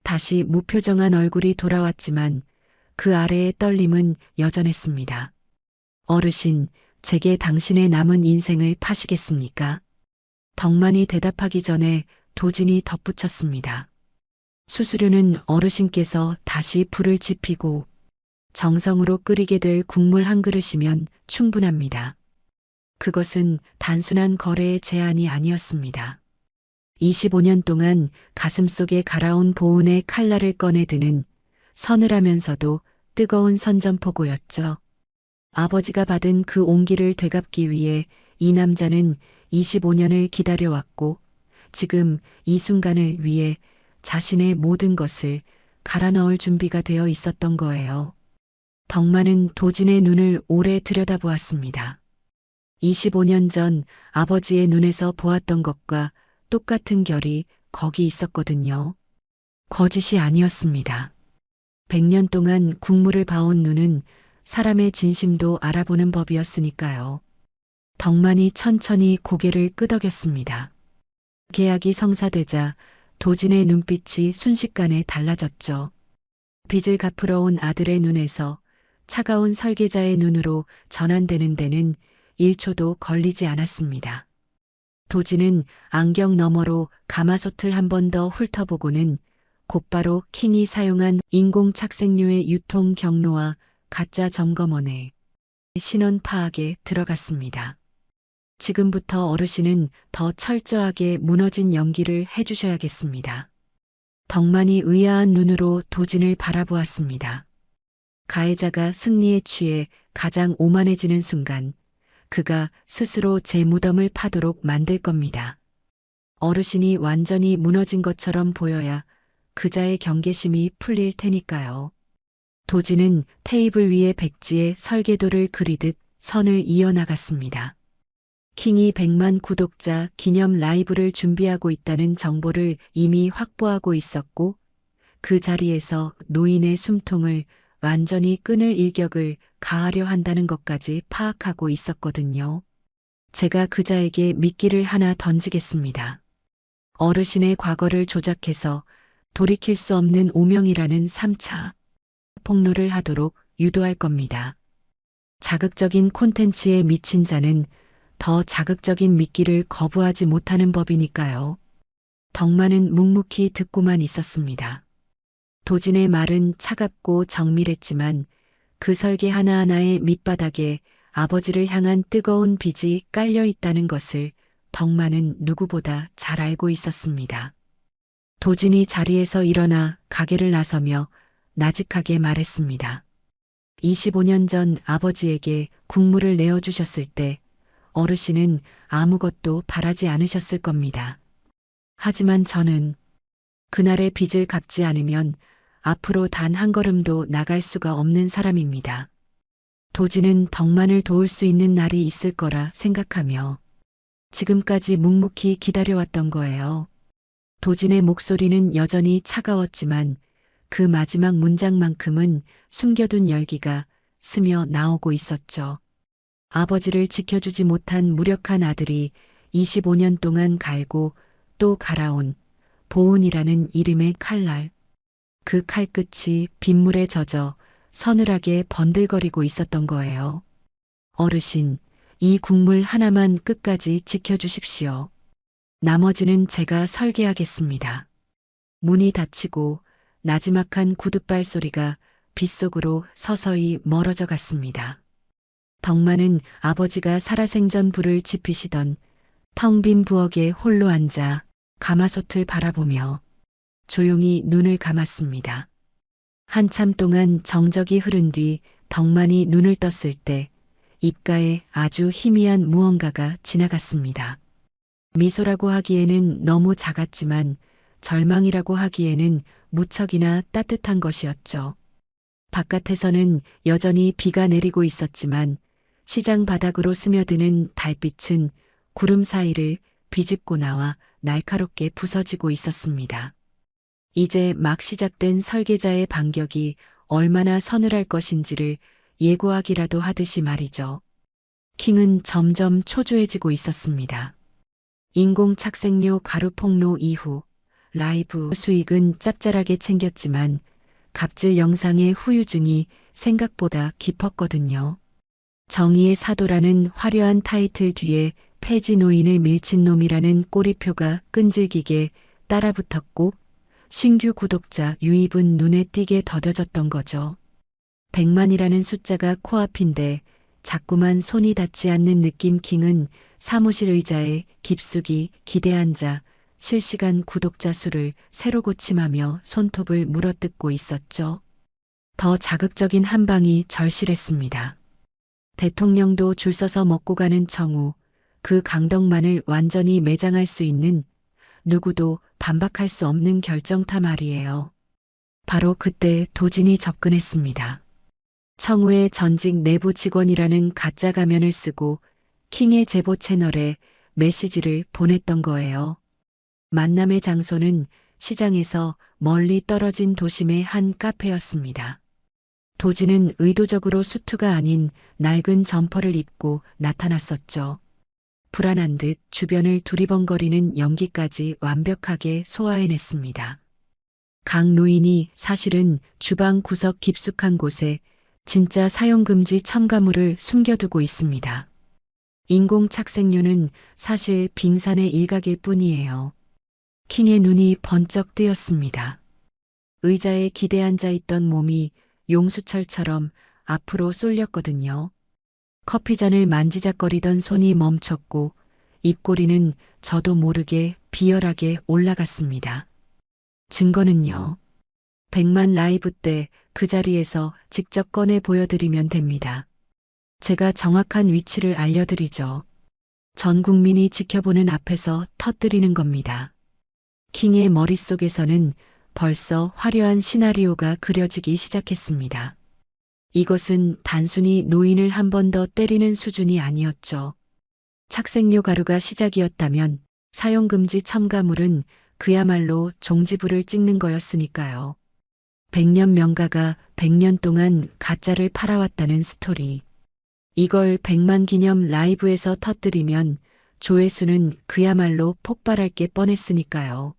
다시 무표정한 얼굴이 돌아왔지만 그 아래의 떨림은 여전했습니다. 어르신, 제게 당신의 남은 인생을 파시겠습니까? 덕만이 대답하기 전에 도진이 덧붙였습니다. 수수료는 어르신께서 다시 불을 지피고 정성으로 끓이게 될 국물 한 그릇이면 충분합니다. 그것은 단순한 거래의 제안이 아니었습니다. 25년 동안 가슴속에 갈아온 보온의 칼날을 꺼내드는 서늘하면서도 뜨거운 선전포고였죠. 아버지가 받은 그 온기를 되갚기 위해 이 남자는 25년을 기다려왔고 지금 이 순간을 위해 자신의 모든 것을 갈아 넣을 준비가 되어 있었던 거예요. 덕만은 도진의 눈을 오래 들여다보았습니다. 25년 전 아버지의 눈에서 보았던 것과 똑같은 결이 거기 있었거든요. 거짓이 아니었습니다. 100년 동안 국물을 봐온 눈은 사람의 진심도 알아보는 법이었으니까요. 덕만이 천천히 고개를 끄덕였습니다. 계약이 성사되자 도진의 눈빛이 순식간에 달라졌죠. 빚을 갚으러 온 아들의 눈에서 차가운 설계자의 눈으로 전환되는 데는 1초도 걸리지 않았습니다. 도진은 안경 너머로 가마솥을 한 번 더 훑어보고는 곧바로 킹이 사용한 인공착색류의 유통 경로와 가짜 점검원의 신원 파악에 들어갔습니다. 지금부터 어르신은 더 철저하게 무너진 연기를 해주셔야겠습니다. 덕만이 의아한 눈으로 도진을 바라보았습니다. 가해자가 승리에 취해 가장 오만해지는 순간 그가 스스로 제 무덤을 파도록 만들 겁니다. 어르신이 완전히 무너진 것처럼 보여야 그자의 경계심이 풀릴 테니까요. 도진은 테이블 위에 백지에 설계도를 그리듯 선을 이어나갔습니다. 킹이 100만 구독자 기념 라이브를 준비하고 있다는 정보를 이미 확보하고 있었고 그 자리에서 노인의 숨통을 완전히 끊을 일격을 가하려 한다는 것까지 파악하고 있었거든요. 제가 그자에게 미끼를 하나 던지겠습니다. 어르신의 과거를 조작해서 돌이킬 수 없는 오명이라는 3차 폭로를 하도록 유도할 겁니다. 자극적인 콘텐츠에 미친 자는 더 자극적인 미끼를 거부하지 못하는 법이니까요. 덕만은 묵묵히 듣고만 있었습니다. 도진의 말은 차갑고 정밀했지만 그 설계 하나하나의 밑바닥에 아버지를 향한 뜨거운 빚이 깔려 있다는 것을 덕만은 누구보다 잘 알고 있었습니다. 도진이 자리에서 일어나 가게를 나서며 나직하게 말했습니다. 25년 전 아버지에게 국물을 내어주셨을 때 어르신은 아무것도 바라지 않으셨을 겁니다. 하지만 저는 그날의 빚을 갚지 않으면 앞으로 단 한 걸음도 나갈 수가 없는 사람입니다. 도진은 덕만을 도울 수 있는 날이 있을 거라 생각하며 지금까지 묵묵히 기다려왔던 거예요. 도진의 목소리는 여전히 차가웠지만 그 마지막 문장만큼은 숨겨둔 열기가 스며 나오고 있었죠. 아버지를 지켜주지 못한 무력한 아들이 25년 동안 갈고 또 갈아온 보은이라는 이름의 칼날. 그 칼끝이 빗물에 젖어 서늘하게 번들거리고 있었던 거예요. 어르신, 이 국물 하나만 끝까지 지켜주십시오. 나머지는 제가 설계하겠습니다. 문이 닫히고 나지막한 구둣발 소리가 빗속으로 서서히 멀어져 갔습니다. 덕만은 아버지가 살아생전 불을 지피시던 텅 빈 부엌에 홀로 앉아 가마솥을 바라보며 조용히 눈을 감았습니다. 한참 동안 정적이 흐른 뒤 덕만이 눈을 떴을 때 입가에 아주 희미한 무언가가 지나갔습니다. 미소라고 하기에는 너무 작았지만 절망이라고 하기에는 무척이나 따뜻한 것이었죠. 바깥에서는 여전히 비가 내리고 있었지만 시장 바닥으로 스며드는 달빛은 구름 사이를 비집고 나와 날카롭게 부서지고 있었습니다. 이제 막 시작된 설계자의 반격이 얼마나 서늘할 것인지를 예고하기라도 하듯이 말이죠. 킹은 점점 초조해지고 있었습니다. 인공착색료 가루 폭로 이후 라이브 수익은 짭짤하게 챙겼지만 갑질 영상의 후유증이 생각보다 깊었거든요. 정의의 사도라는 화려한 타이틀 뒤에 폐지 노인을 밀친 놈이라는 꼬리표가 끈질기게 따라붙었고 신규 구독자 유입은 눈에 띄게 더뎌졌던 거죠. 100만이라는 숫자가 코앞인데 자꾸만 손이 닿지 않는 느낌. 킹은 사무실 의자에 깊숙이 기대앉아 실시간 구독자 수를 새로 고침하며 손톱을 물어뜯고 있었죠. 더 자극적인 한 방이 절실했습니다. 대통령도 줄 서서 먹고 가는 청우, 그 강덕만을 완전히 매장할 수 있는 누구도 반박할 수 없는 결정타 말이에요. 바로 그때 도진이 접근했습니다. 청우의 전직 내부 직원이라는 가짜 가면을 쓰고 킹의 제보 채널에 메시지를 보냈던 거예요. 만남의 장소는 시장에서 멀리 떨어진 도심의 한 카페였습니다. 도진은 의도적으로 수트가 아닌 낡은 점퍼를 입고 나타났었죠. 불안한 듯 주변을 두리번거리는 연기까지 완벽하게 소화해냈습니다. 강 노인이 사실은 주방 구석 깊숙한 곳에 진짜 사용금지 첨가물을 숨겨두고 있습니다. 인공착색료는 사실 빙산의 일각일 뿐이에요. 킹의 눈이 번쩍 뜨였습니다. 의자에 기대앉아 있던 몸이 용수철처럼 앞으로 쏠렸거든요. 커피잔을 만지작거리던 손이 멈췄고 입꼬리는 저도 모르게 비열하게 올라갔습니다. 증거는요. 100만 라이브 때 그 자리에서 직접 꺼내 보여드리면 됩니다. 제가 정확한 위치를 알려드리죠. 전 국민이 지켜보는 앞에서 터뜨리는 겁니다. 킹의 머릿속에서는 벌써 화려한 시나리오가 그려지기 시작했습니다. 이것은 단순히 노인을 한 번 더 때리는 수준이 아니었죠. 착색료 가루가 시작이었다면 사용금지 첨가물은 그야말로 종지부를 찍는 거였으니까요. 100년 명가가 100년 동안 가짜를 팔아왔다는 스토리. 이걸 100만 기념 라이브에서 터뜨리면 조회수는 그야말로 폭발할 게 뻔했으니까요.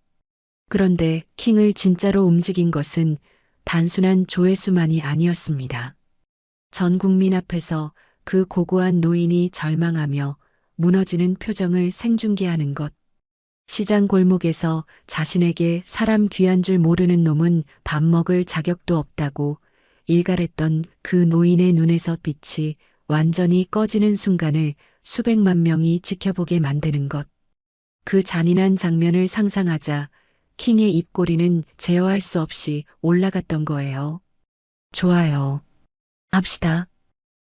그런데 킹을 진짜로 움직인 것은 단순한 조회수만이 아니었습니다. 전 국민 앞에서 그 고고한 노인이 절망하며 무너지는 표정을 생중계하는 것. 시장 골목에서 자신에게 사람 귀한 줄 모르는 놈은 밥 먹을 자격도 없다고 일갈했던 그 노인의 눈에서 빛이 완전히 꺼지는 순간을 수백만 명이 지켜보게 만드는 것. 그 잔인한 장면을 상상하자 킹의 입꼬리는 제어할 수 없이 올라갔던 거예요. 좋아요. 합시다.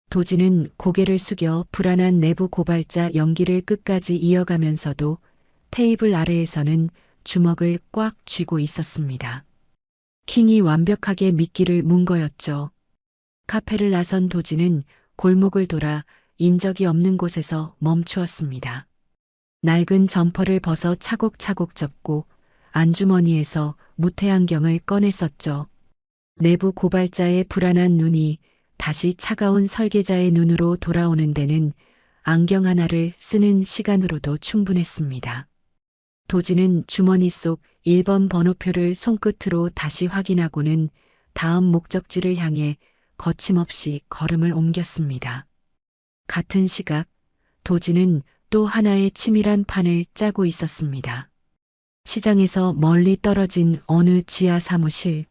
도진은 고개를 숙여 불안한 내부 고발자 연기를 끝까지 이어가면서도 테이블 아래에서는 주먹을 꽉 쥐고 있었습니다. 킹이 완벽하게 미끼를 문 거였죠. 카페를 나선 도진은 골목을 돌아 인적이 없는 곳에서 멈추었습니다. 낡은 점퍼를 벗어 차곡차곡 접고 안주머니에서 무태안경을 꺼냈었죠. 내부 고발자의 불안한 눈이 다시 차가운 설계자의 눈으로 돌아오는 데는 안경 하나를 쓰는 시간으로도 충분했습니다. 도지는 주머니 속 1번 번호표를 손끝으로 다시 확인하고는 다음 목적지를 향해 거침없이 걸음을 옮겼습니다. 같은 시각, 도지는 또 하나의 치밀한 판을 짜고 있었습니다. 시장에서 멀리 떨어진 어느 지하 사무실,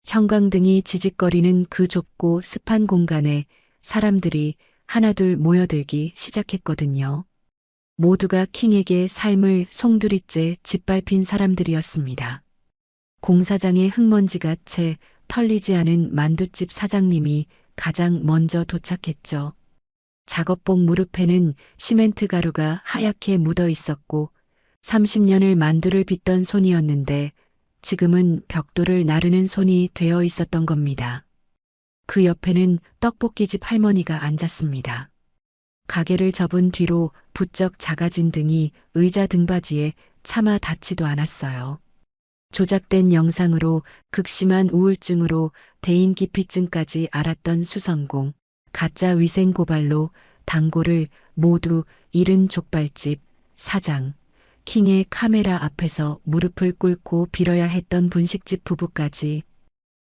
형광등이 지직거리는 그 좁고 습한 공간에 사람들이 하나둘 모여들기 시작했거든요. 모두가 킹에게 삶을 송두리째 짓밟힌 사람들이었습니다. 공사장의 흙먼지가 채 털리지 않은 만두집 사장님이 가장 먼저 도착했죠. 작업복 무릎에는 시멘트 가루가 하얗게 묻어 있었고 30년을 만두를 빚던 손이었는데 지금은 벽돌을 나르는 손이 되어 있었던 겁니다. 그 옆에는 떡볶이집 할머니가 앉았습니다. 가게를 접은 뒤로 부쩍 작아진 등이 의자 등받이에 차마 닿지도 않았어요. 조작된 영상으로 극심한 우울증으로 대인기피증까지 앓았던 수성공, 가짜 위생 고발로 단골을 모두 잃은 족발집 사장, 킹의 카메라 앞에서 무릎을 꿇고 빌어야 했던 분식집 부부까지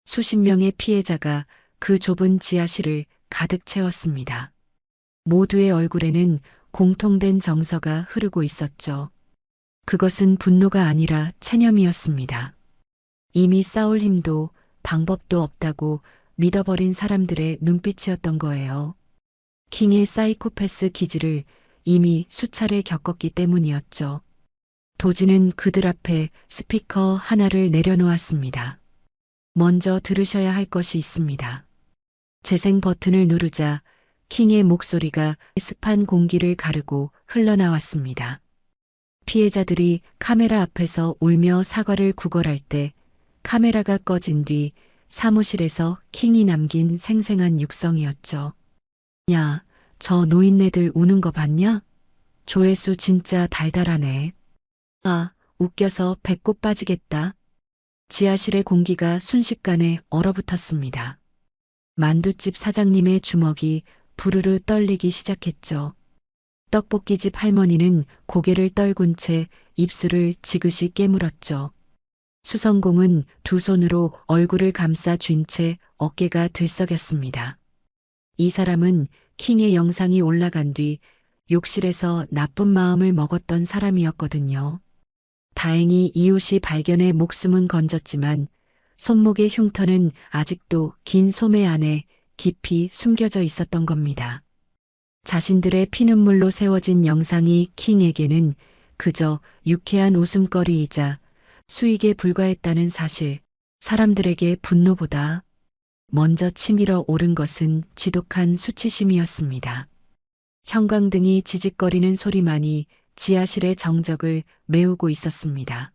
수십 명의 피해자가 그 좁은 지하실을 가득 채웠습니다. 모두의 얼굴에는 공통된 정서가 흐르고 있었죠. 그것은 분노가 아니라 체념이었습니다. 이미 싸울 힘도 방법도 없다고 믿어버린 사람들의 눈빛이었던 거예요. 킹의 사이코패스 기질을 이미 수차례 겪었기 때문이었죠. 도지는 그들 앞에 스피커 하나를 내려놓았습니다. 먼저 들으셔야 할 것이 있습니다. 재생 버튼을 누르자 킹의 목소리가 습한 공기를 가르고 흘러나왔습니다. 피해자들이 카메라 앞에서 울며 사과를 구걸할 때 카메라가 꺼진 뒤 사무실에서 킹이 남긴 생생한 육성이었죠. 야, 저 노인네들 우는 거 봤냐? 조회수 진짜 달달하네. 아, 웃겨서 배꼽 빠지겠다. 지하실의 공기가 순식간에 얼어붙었습니다. 만두집 사장님의 주먹이 부르르 떨리기 시작했죠. 떡볶이집 할머니는 고개를 떨군 채 입술을 지그시 깨물었죠. 수성공은 두 손으로 얼굴을 감싸 쥔 채 어깨가 들썩였습니다. 이 사람은 킹의 영상이 올라간 뒤 욕실에서 나쁜 마음을 먹었던 사람이었거든요. 다행히 이웃이 발견해 목숨은 건졌지만 손목의 흉터는 아직도 긴 소매 안에 깊이 숨겨져 있었던 겁니다. 자신들의 피눈물로 세워진 영상이 킹에게는 그저 유쾌한 웃음거리이자 수익에 불과했다는 사실, 사람들에게 분노보다 먼저 치밀어 오른 것은 지독한 수치심이었습니다. 형광등이 지직거리는 소리만이 지하실의 정적을 메우고 있었습니다.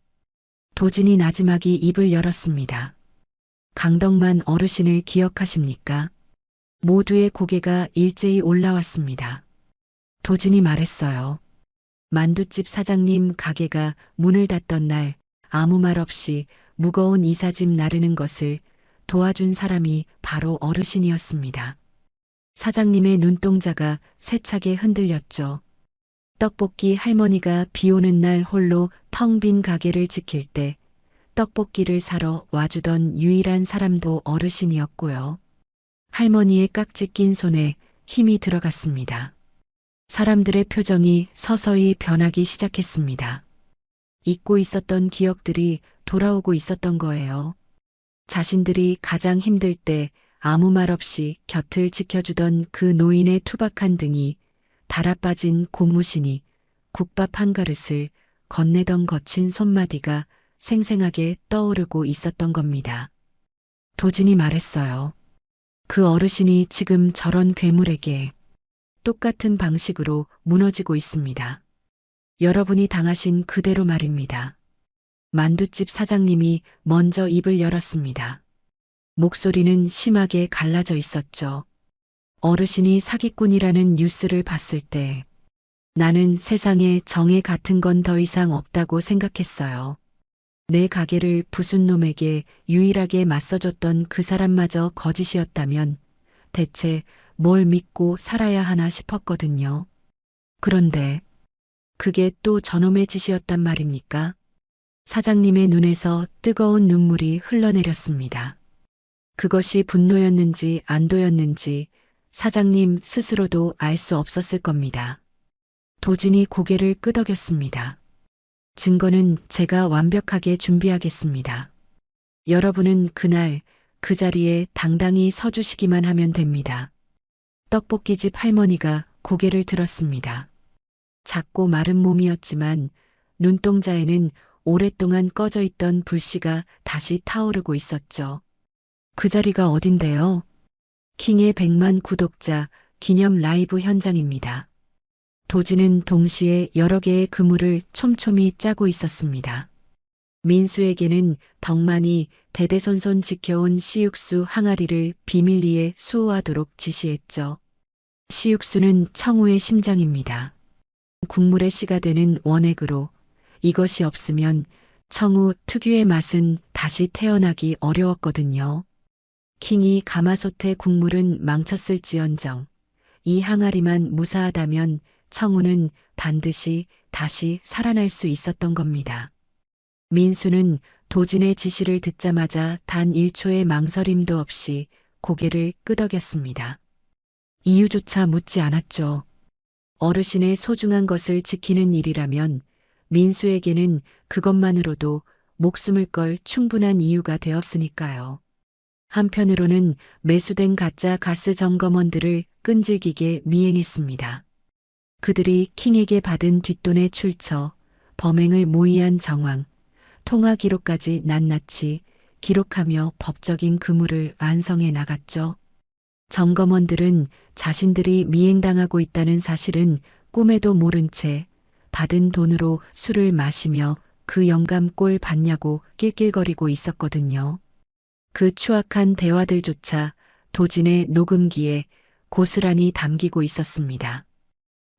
도진이 나지막이 입을 열었습니다. 강덕만 어르신을 기억하십니까? 모두의 고개가 일제히 올라왔습니다. 도진이 말했어요. 만두집 사장님 가게가 문을 닫던 날 아무 말 없이 무거운 이삿짐 나르는 것을 도와준 사람이 바로 어르신이었습니다. 사장님의 눈동자가 세차게 흔들렸죠. 떡볶이 할머니가 비 오는 날 홀로 텅 빈 가게를 지킬 때 떡볶이를 사러 와주던 유일한 사람도 어르신이었고요. 할머니의 깍지 낀 손에 힘이 들어갔습니다. 사람들의 표정이 서서히 변하기 시작했습니다. 잊고 있었던 기억들이 돌아오고 있었던 거예요. 자신들이 가장 힘들 때 아무 말 없이 곁을 지켜주던 그 노인의 투박한 등이 달아빠진 고무신이 국밥 한 그릇을 건네던 거친 손마디가 생생하게 떠오르고 있었던 겁니다. 도진이 말했어요. 그 어르신이 지금 저런 괴물에게 똑같은 방식으로 무너지고 있습니다. 여러분이 당하신 그대로 말입니다. 만두집 사장님이 먼저 입을 열었습니다. 목소리는 심하게 갈라져 있었죠. 어르신이 사기꾼이라는 뉴스를 봤을 때 나는 세상에 정의 같은 건 더 이상 없다고 생각했어요. 내 가게를 부순 놈에게 유일하게 맞서줬던 그 사람마저 거짓이었다면 대체 뭘 믿고 살아야 하나 싶었거든요. 그런데 그게 또 저놈의 짓이었단 말입니까? 사장님의 눈에서 뜨거운 눈물이 흘러내렸습니다. 그것이 분노였는지 안도였는지 사장님 스스로도 알 수 없었을 겁니다. 도진이 고개를 끄덕였습니다. 증거는 제가 완벽하게 준비하겠습니다. 여러분은 그날 그 자리에 당당히 서주시기만 하면 됩니다. 떡볶이집 할머니가 고개를 들었습니다. 작고 마른 몸이었지만 눈동자에는 오랫동안 꺼져 있던 불씨가 다시 타오르고 있었죠. 그 자리가 어딘데요? 킹의 100만 구독자 기념 라이브 현장입니다. 도진은 동시에 여러 개의 그물을 촘촘히 짜고 있었습니다. 민수에게는 덕만이 대대손손 지켜온 시육수 항아리를 비밀리에 수호하도록 지시했죠. 시육수는 청우의 심장입니다. 국물의 씨가 되는 원액으로 이것이 없으면 청우 특유의 맛은 다시 태어나기 어려웠거든요. 킹이 가마솥의 국물은 망쳤을지언정 이 항아리만 무사하다면 청우는 반드시 다시 살아날 수 있었던 겁니다. 민수는 도진의 지시를 듣자마자 단 1초의 망설임도 없이 고개를 끄덕였습니다. 이유조차 묻지 않았죠. 어르신의 소중한 것을 지키는 일이라면 민수에게는 그것만으로도 목숨을 걸 충분한 이유가 되었으니까요. 한편으로는 매수된 가짜 가스 점검원들을 끈질기게 미행했습니다. 그들이 킹에게 받은 뒷돈에 출처, 범행을 모의한 정황, 통화 기록까지 낱낱이 기록하며 법적인 그물을 완성해 나갔죠. 점검원들은 자신들이 미행당하고 있다는 사실은 꿈에도 모른 채 받은 돈으로 술을 마시며 그 영감 꼴 봤냐고 낄낄거리고 있었거든요. 그 추악한 대화들조차 도진의 녹음기에 고스란히 담기고 있었습니다.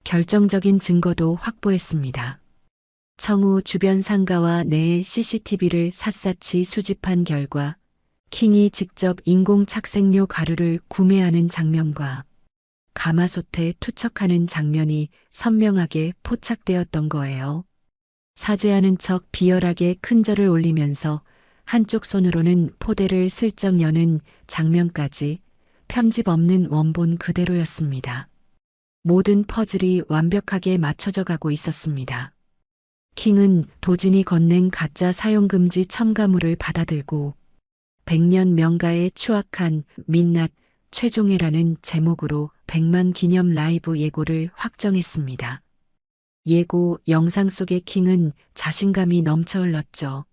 결정적인 증거도 확보했습니다. 청우 주변 상가와 내의 CCTV를 샅샅이 수집한 결과 킹이 직접 인공 착색료 가루를 구매하는 장면과 가마솥에 투척하는 장면이 선명하게 포착되었던 거예요. 사죄하는 척 비열하게 큰절을 올리면서 한쪽 손으로는 포대를 슬쩍 여는 장면까지 편집 없는 원본 그대로였습니다. 모든 퍼즐이 완벽하게 맞춰져 가고 있었습니다. 킹은 도진이 건넨 가짜 사용금지 첨가물을 받아들고 100년 명가의 추악한 민낯 최종회라는 제목으로 100만 기념 라이브 예고를 확정했습니다. 예고 영상 속의 킹은 자신감이 넘쳐 흘렀죠.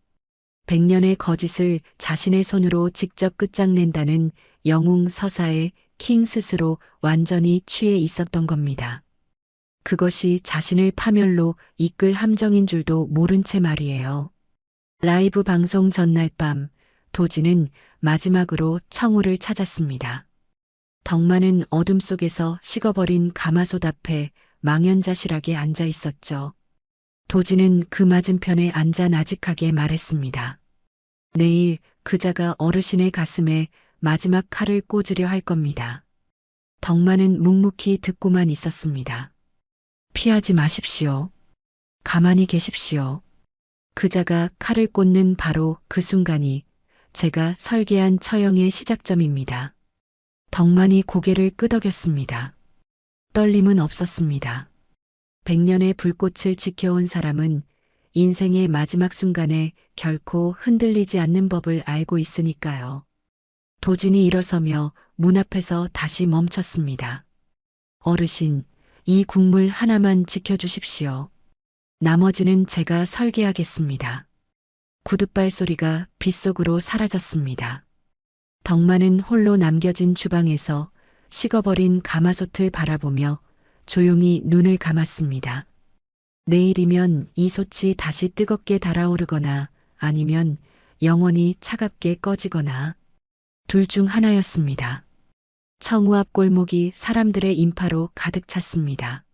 100년의 거짓을 자신의 손으로 직접 끝장낸다는 영웅 서사에 킹 스스로 완전히 취해 있었던 겁니다. 그것이 자신을 파멸로 이끌 함정인 줄도 모른 채 말이에요. 라이브 방송 전날 밤 도진은 마지막으로 청우를 찾았습니다. 덕만은 어둠 속에서 식어버린 가마솥 앞에 망연자실하게 앉아 있었죠. 도진은 그 맞은편에 앉아 나직하게 말했습니다. 내일 그자가 어르신의 가슴에 마지막 칼을 꽂으려 할 겁니다. 덕만은 묵묵히 듣고만 있었습니다. 피하지 마십시오. 가만히 계십시오. 그자가 칼을 꽂는 바로 그 순간이 제가 설계한 처형의 시작점입니다. 덕만이 고개를 끄덕였습니다. 떨림은 없었습니다. 100년의 불꽃을 지켜온 사람은 인생의 마지막 순간에 결코 흔들리지 않는 법을 알고 있으니까요. 도진이 일어서며 문 앞에서 다시 멈췄습니다. 어르신, 이 국물 하나만 지켜주십시오. 나머지는 제가 설계하겠습니다. 구둣발 소리가 빗속으로 사라졌습니다. 덕만은 홀로 남겨진 주방에서 식어버린 가마솥을 바라보며 조용히 눈을 감았습니다. 내일이면 이 솥이 다시 뜨겁게 달아오르거나 아니면 영원히 차갑게 꺼지거나 둘 중 하나였습니다. 청우 앞 골목이 사람들의 인파로 가득 찼습니다.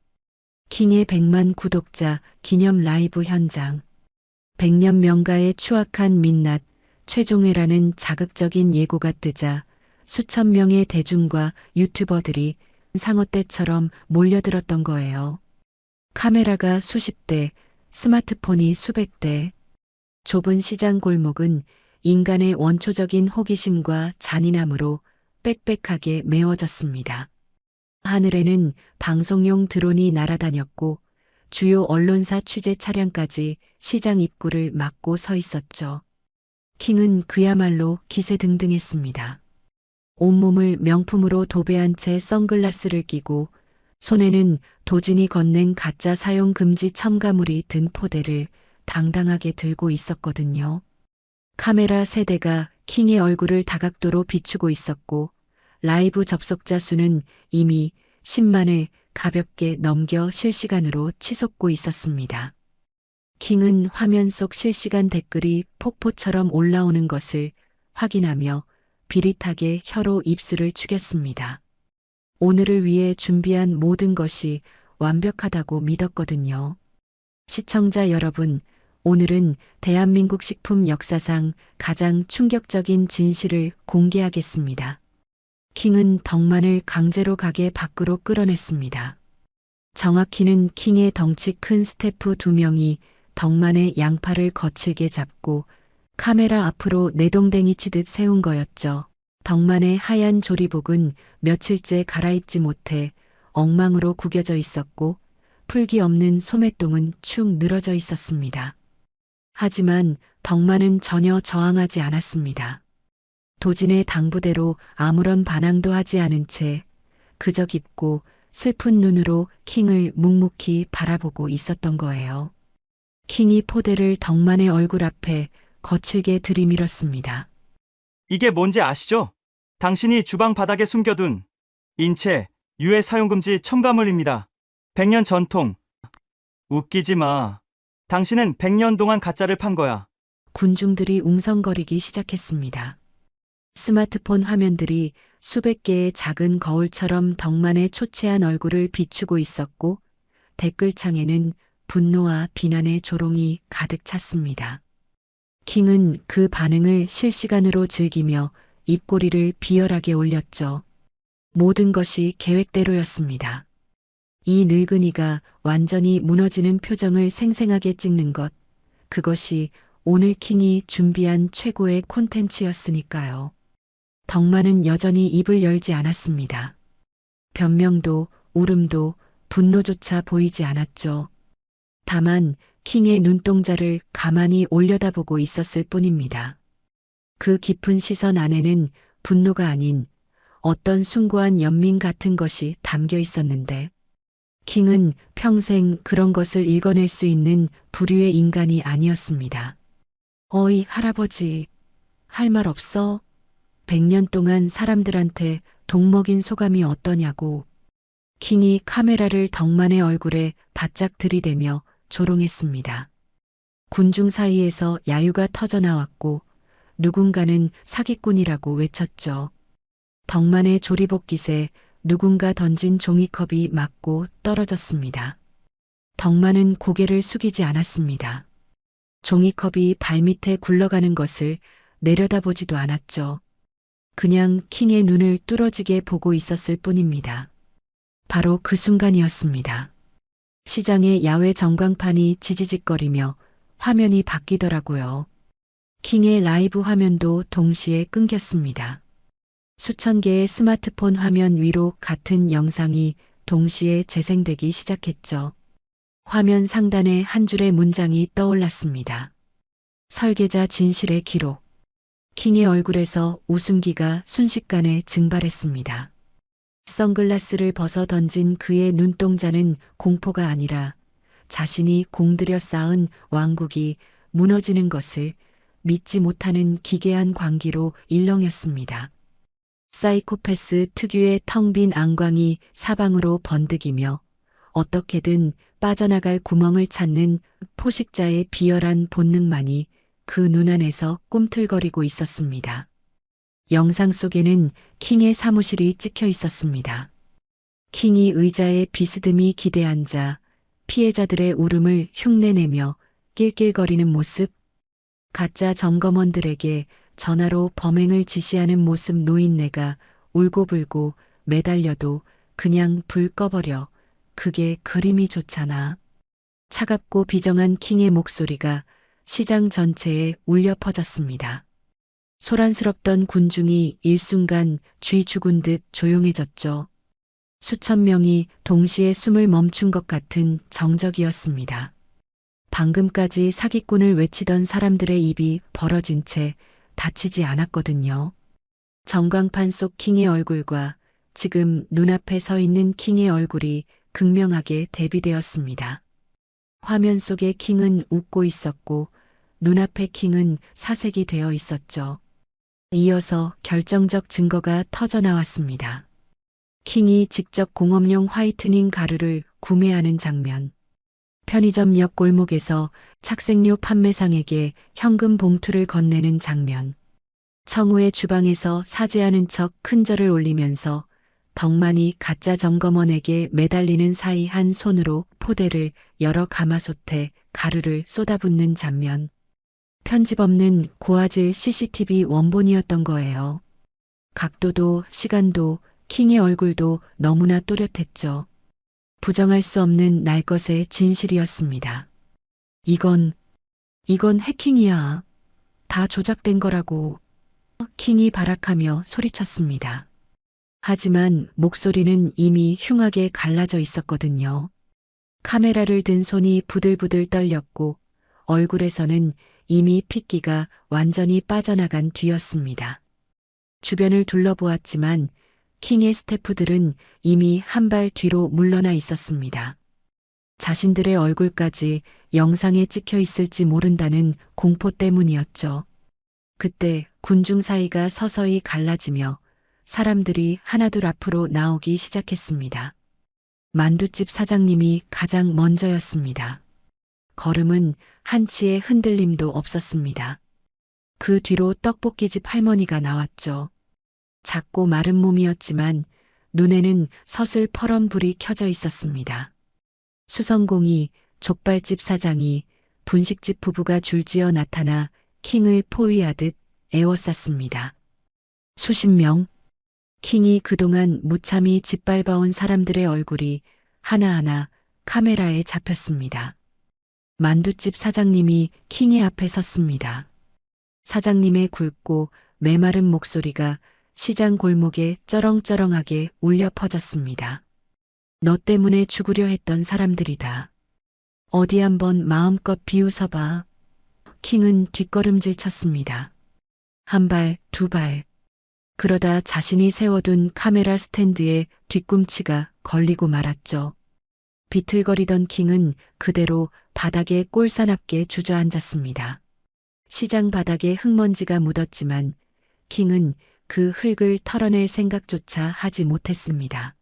킹의 100만 구독자 기념 라이브 현장. 백년 명가의 추악한 민낯, 최종회라는 자극적인 예고가 뜨자 수천 명의 대중과 유튜버들이 상어떼처럼 몰려들었던 거예요. 카메라가 수십 대, 스마트폰이 수백 대. 좁은 시장 골목은 인간의 원초적인 호기심과 잔인함으로 빽빽하게 메워졌습니다. 하늘에는 방송용 드론이 날아다녔고 주요 언론사 취재 차량까지 시장 입구를 막고 서 있었죠. 킹은 그야말로 기세등등했습니다. 온몸을 명품으로 도배한 채 선글라스를 끼고 손에는 도진이 건넨 가짜 사용 금지 첨가물이 든 포대를 당당하게 들고 있었거든요. 카메라 세대가 킹의 얼굴을 다각도로 비추고 있었고 라이브 접속자 수는 이미 10만을 가볍게 넘겨 실시간으로 치솟고 있었습니다. 킹은 화면 속 실시간 댓글이 폭포처럼 올라오는 것을 확인하며 비릿하게 혀로 입술을 축였습니다. 오늘을 위해 준비한 모든 것이 완벽하다고 믿었거든요. 시청자 여러분, 오늘은 대한민국 식품 역사상 가장 충격적인 진실을 공개하겠습니다. 킹은 덕만을 강제로 가게 밖으로 끌어냈습니다. 정확히는 킹의 덩치 큰 스태프 2명이 덕만의 양팔을 거칠게 잡고 카메라 앞으로 내동댕이 치듯 세운 거였죠. 덕만의 하얀 조리복은 며칠째 갈아입지 못해 엉망으로 구겨져 있었고 풀기 없는 소매똥은 축 늘어져 있었습니다. 하지만 덕만은 전혀 저항하지 않았습니다. 도진의 당부대로 아무런 반항도 하지 않은 채 그저 깊고 슬픈 눈으로 킹을 묵묵히 바라보고 있었던 거예요. 킹이 포대를 덕만의 얼굴 앞에 거칠게 들이밀었습니다. 이게 뭔지 아시죠? 당신이 주방 바닥에 숨겨둔 인체 유해 사용금지 첨가물입니다. 100년 전통. 웃기지 마. 당신은 100년 동안 가짜를 판 거야. 군중들이 웅성거리기 시작했습니다. 스마트폰 화면들이 수백 개의 작은 거울처럼 덕만의 초췌한 얼굴을 비추고 있었고 댓글창에는 분노와 비난의 조롱이 가득 찼습니다. 킹은 그 반응을 실시간으로 즐기며 입꼬리를 비열하게 올렸죠. 모든 것이 계획대로였습니다. 이 늙은이가 완전히 무너지는 표정을 생생하게 찍는 것, 그것이 오늘 킹이 준비한 최고의 콘텐츠였으니까요. 덕만은 여전히 입을 열지 않았습니다. 변명도 울음도 분노조차 보이지 않았죠. 다만 킹의 눈동자를 가만히 올려다보고 있었을 뿐입니다. 그 깊은 시선 안에는 분노가 아닌 어떤 숭고한 연민 같은 것이 담겨 있었는데 킹은 평생 그런 것을 읽어낼 수 있는 부류의 인간이 아니었습니다. 어이 할아버지, 할 말 없어? 100년 동안 사람들한테 독먹인 소감이 어떠냐고. 킹이 카메라를 덕만의 얼굴에 바짝 들이대며 조롱했습니다. 군중 사이에서 야유가 터져나왔고 누군가는 사기꾼이라고 외쳤죠. 덕만의 조리복 깃에 누군가 던진 종이컵이 맞고 떨어졌습니다. 덕만은 고개를 숙이지 않았습니다. 종이컵이 발밑에 굴러가는 것을 내려다보지도 않았죠. 그냥 킹의 눈을 뚫어지게 보고 있었을 뿐입니다. 바로 그 순간이었습니다. 시장의 야외 전광판이 지지직거리며 화면이 바뀌더라고요. 킹의 라이브 화면도 동시에 끊겼습니다. 수천 개의 스마트폰 화면 위로 같은 영상이 동시에 재생되기 시작했죠. 화면 상단에 한 줄의 문장이 떠올랐습니다. 설계자 진실의 기록. 킹의 얼굴에서 웃음기가 순식간에 증발했습니다. 선글라스를 벗어 던진 그의 눈동자는 공포가 아니라 자신이 공들여 쌓은 왕국이 무너지는 것을 믿지 못하는 기괴한 광기로 일렁였습니다. 사이코패스 특유의 텅 빈 안광이 사방으로 번득이며 어떻게든 빠져나갈 구멍을 찾는 포식자의 비열한 본능만이 그 눈 안에서 꿈틀거리고 있었습니다. 영상 속에는 킹의 사무실이 찍혀 있었습니다. 킹이 의자에 비스듬히 기대앉아 피해자들의 울음을 흉내내며 낄낄거리는 모습, 가짜 점검원들에게 전화로 범행을 지시하는 모습 노인네가 울고불고 매달려도 그냥 불 꺼버려. 그게 그림이 좋잖아. 차갑고 비정한 킹의 목소리가 시장 전체에 울려 퍼졌습니다. 소란스럽던 군중이 일순간 쥐 죽은 듯 조용해졌죠. 수천 명이 동시에 숨을 멈춘 것 같은 정적이었습니다. 방금까지 사기꾼을 외치던 사람들의 입이 벌어진 채 다치지 않았거든요. 전광판 속 킹의 얼굴과 지금 눈앞에 서 있는 킹의 얼굴이 극명하게 대비되었습니다. 화면 속의 킹은 웃고 있었고 눈앞의 킹은 사색이 되어 있었죠. 이어서 결정적 증거가 터져 나왔습니다. 킹이 직접 공업용 화이트닝 가루를 구매하는 장면. 편의점 옆 골목에서 착색료 판매상에게 현금 봉투를 건네는 장면. 청우의 주방에서 사죄하는 척 큰절을 올리면서 덕만이 가짜 점검원에게 매달리는 사이 한 손으로 포대를 열어 가마솥에 가루를 쏟아붓는 장면. 편집 없는 고화질 CCTV 원본이었던 거예요. 각도도 시간도 킹의 얼굴도 너무나 또렷했죠. 부정할 수 없는 날 것의 진실이었습니다. 이건 해킹이야. 다 조작된 거라고. 킹이 발악하며 소리쳤습니다. 하지만 목소리는 이미 흉하게 갈라져 있었거든요. 카메라를 든 손이 부들부들 떨렸고 얼굴에서는 이미 핏기가 완전히 빠져나간 뒤였습니다. 주변을 둘러보았지만 킹의 스태프들은 이미 한 발 뒤로 물러나 있었습니다. 자신들의 얼굴까지 영상에 찍혀 있을지 모른다는 공포 때문이었죠. 그때 군중 사이가 서서히 갈라지며 사람들이 하나둘 앞으로 나오기 시작했습니다. 만두집 사장님이 가장 먼저였습니다. 걸음은 한치의 흔들림도 없었습니다. 그 뒤로 떡볶이집 할머니가 나왔죠. 작고 마른 몸이었지만 눈에는 서슬퍼런 불이 켜져 있었습니다. 수성공이, 족발집 사장이, 분식집 부부가 줄지어 나타나 킹을 포위하듯 에워쌌습니다. 수십 명, 킹이 그동안 무참히 짓밟아온 사람들의 얼굴이 하나하나 카메라에 잡혔습니다. 만두집 사장님이 킹의 앞에 섰습니다. 사장님의 굵고 메마른 목소리가 시장 골목에 쩌렁쩌렁하게 울려 퍼졌습니다. 너 때문에 죽으려 했던 사람들이다. 어디 한번 마음껏 비웃어봐. 킹은 뒷걸음질 쳤습니다. 한 발, 두 발. 그러다 자신이 세워둔 카메라 스탠드에 뒤꿈치가 걸리고 말았죠. 비틀거리던 킹은 그대로 바닥에 꼴사납게 주저앉았습니다. 시장 바닥에 흙먼지가 묻었지만 킹은 그 흙을 털어낼 생각조차 하지 못했습니다.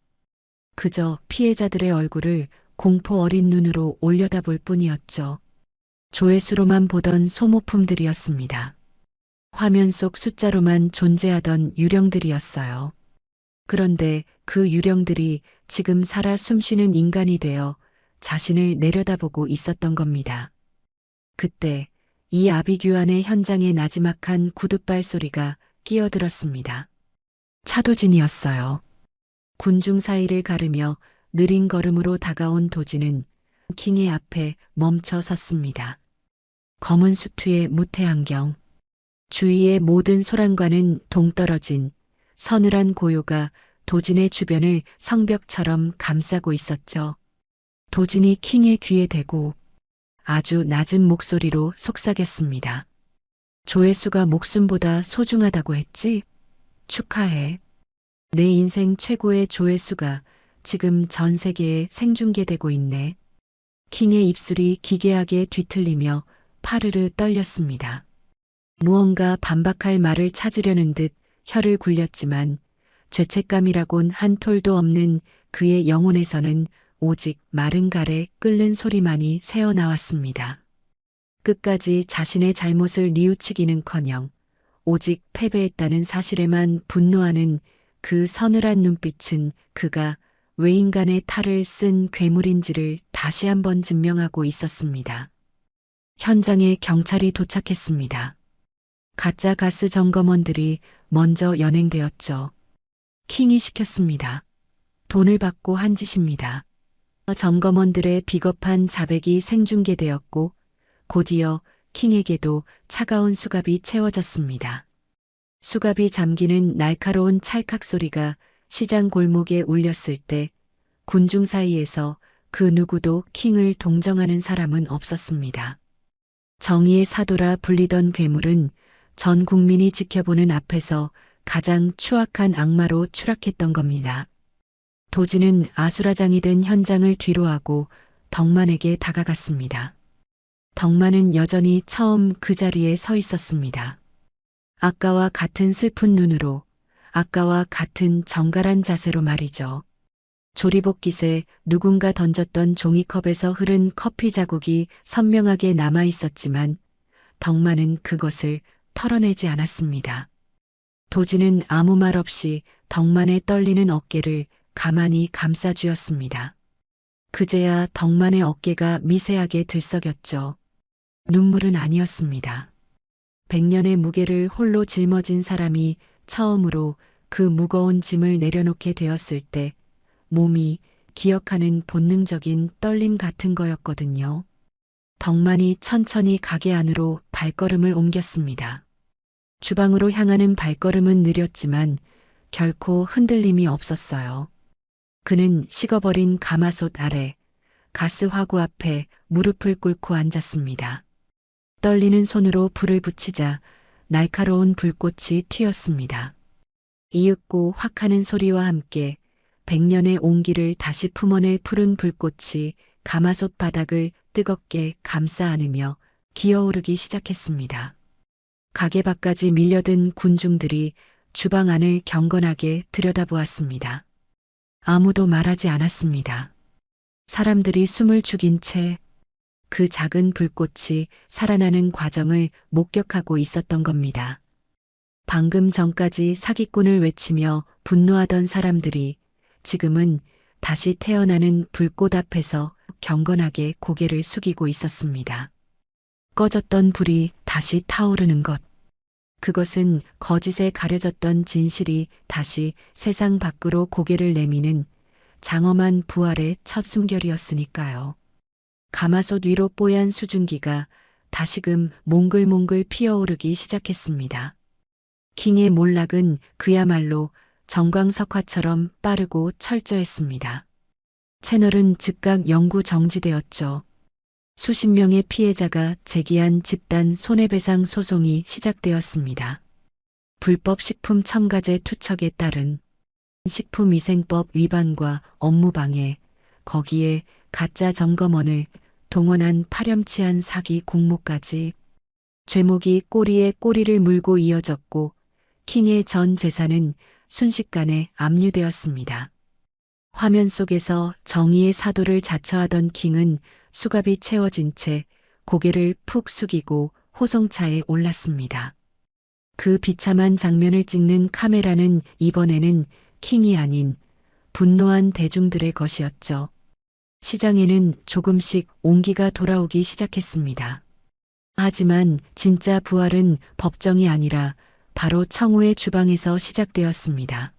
그저 피해자들의 얼굴을 공포 어린 눈으로 올려다볼 뿐이었죠. 조회수로만 보던 소모품들이었습니다. 화면 속 숫자로만 존재하던 유령들이었어요. 그런데 그 유령들이 지금 살아 숨쉬는 인간이 되어 자신을 내려다보고 있었던 겁니다. 그때 이 아비규환의 현장에 나지막한 구둣발 소리가 끼어들었습니다. 차도진이었어요. 군중 사이를 가르며 느린 걸음으로 다가온 도진은 킹의 앞에 멈춰 섰습니다. 검은 수트에 무태 안경, 주위의 모든 소란과는 동떨어진 서늘한 고요가 도진의 주변을 성벽처럼 감싸고 있었죠. 도진이 킹의 귀에 대고 아주 낮은 목소리로 속삭였습니다. 조회수가 목숨보다 소중하다고 했지? 축하해. 내 인생 최고의 조회수가 지금 전 세계에 생중계되고 있네. 킹의 입술이 기괴하게 뒤틀리며 파르르 떨렸습니다. 무언가 반박할 말을 찾으려는 듯 혀를 굴렸지만 죄책감이라곤 한 톨도 없는 그의 영혼에서는 오직 마른 갈에 끓는 소리만이 새어나왔습니다. 끝까지 자신의 잘못을 뉘우치기는커녕 오직 패배했다는 사실에만 분노하는 그 서늘한 눈빛은 그가 외인간의 탈을 쓴 괴물인지를 다시 한번 증명하고 있었습니다. 현장에 경찰이 도착했습니다. 가짜 가스 점검원들이 먼저 연행되었죠. 킹이 시켰습니다. 돈을 받고 한 짓입니다. 점검원들의 비겁한 자백이 생중계되었고 곧이어 킹에게도 차가운 수갑이 채워졌습니다. 수갑이 잠기는 날카로운 찰칵 소리가 시장 골목에 울렸을 때 군중 사이에서 그 누구도 킹을 동정하는 사람은 없었습니다. 정의의 사도라 불리던 괴물은 전 국민이 지켜보는 앞에서 가장 추악한 악마로 추락했던 겁니다. 도지는 아수라장이 된 현장을 뒤로하고 덕만에게 다가갔습니다. 덕만은 여전히 처음 그 자리에 서 있었습니다. 아까와 같은 슬픈 눈으로, 아까와 같은 정갈한 자세로 말이죠. 조리복깃에 누군가 던졌던 종이컵에서 흐른 커피 자국이 선명하게 남아 있었지만 덕만은 그것을 털어내지 않았습니다. 도지는 아무 말 없이 덕만의 떨리는 어깨를 가만히 감싸주었습니다. 그제야 덕만의 어깨가 미세하게 들썩였죠. 눈물은 아니었습니다. 100년의 무게를 홀로 짊어진 사람이 처음으로 그 무거운 짐을 내려놓게 되었을 때 몸이 기억하는 본능적인 떨림 같은 거였거든요. 덕만이 천천히 가게 안으로 발걸음을 옮겼습니다. 주방으로 향하는 발걸음은 느렸지만 결코 흔들림이 없었어요. 그는 식어버린 가마솥 아래 가스 화구 앞에 무릎을 꿇고 앉았습니다. 떨리는 손으로 불을 붙이자 날카로운 불꽃이 튀었습니다. 이윽고 확 하는 소리와 함께 100년의 온기를 다시 품어낼 푸른 불꽃이 가마솥 바닥을 뜨겁게 감싸 안으며 기어오르기 시작했습니다. 가게 밖까지 밀려든 군중들이 주방 안을 경건하게 들여다보았습니다. 아무도 말하지 않았습니다. 사람들이 숨을 죽인 채 그 작은 불꽃이 살아나는 과정을 목격하고 있었던 겁니다. 방금 전까지 사기꾼을 외치며 분노하던 사람들이 지금은 다시 태어나는 불꽃 앞에서 경건하게 고개를 숙이고 있었습니다. 꺼졌던 불이 다시 타오르는 것. 그것은 거짓에 가려졌던 진실이 다시 세상 밖으로 고개를 내미는 장엄한 부활의 첫 숨결이었으니까요. 가마솥 위로 뽀얀 수증기가 다시금 몽글몽글 피어오르기 시작했습니다. 킹의 몰락은 그야말로 정광석화처럼 빠르고 철저했습니다. 채널은 즉각 영구 정지되었죠. 수십 명의 피해자가 제기한 집단 손해배상 소송이 시작되었습니다. 불법 식품 첨가제 투척에 따른 식품위생법 위반과 업무방해, 거기에 가짜 점검원을 동원한 파렴치한 사기 공모까지 죄목이 꼬리에 꼬리를 물고 이어졌고 킹의 전 재산은 순식간에 압류되었습니다. 화면 속에서 정의의 사도를 자처하던 킹은 수갑이 채워진 채 고개를 푹 숙이고 호송차에 올랐습니다. 그 비참한 장면을 찍는 카메라는 이번에는 킹이 아닌 분노한 대중들의 것이었죠. 시장에는 조금씩 온기가 돌아오기 시작했습니다. 하지만 진짜 부활은 법정이 아니라 바로 청우의 주방에서 시작되었습니다.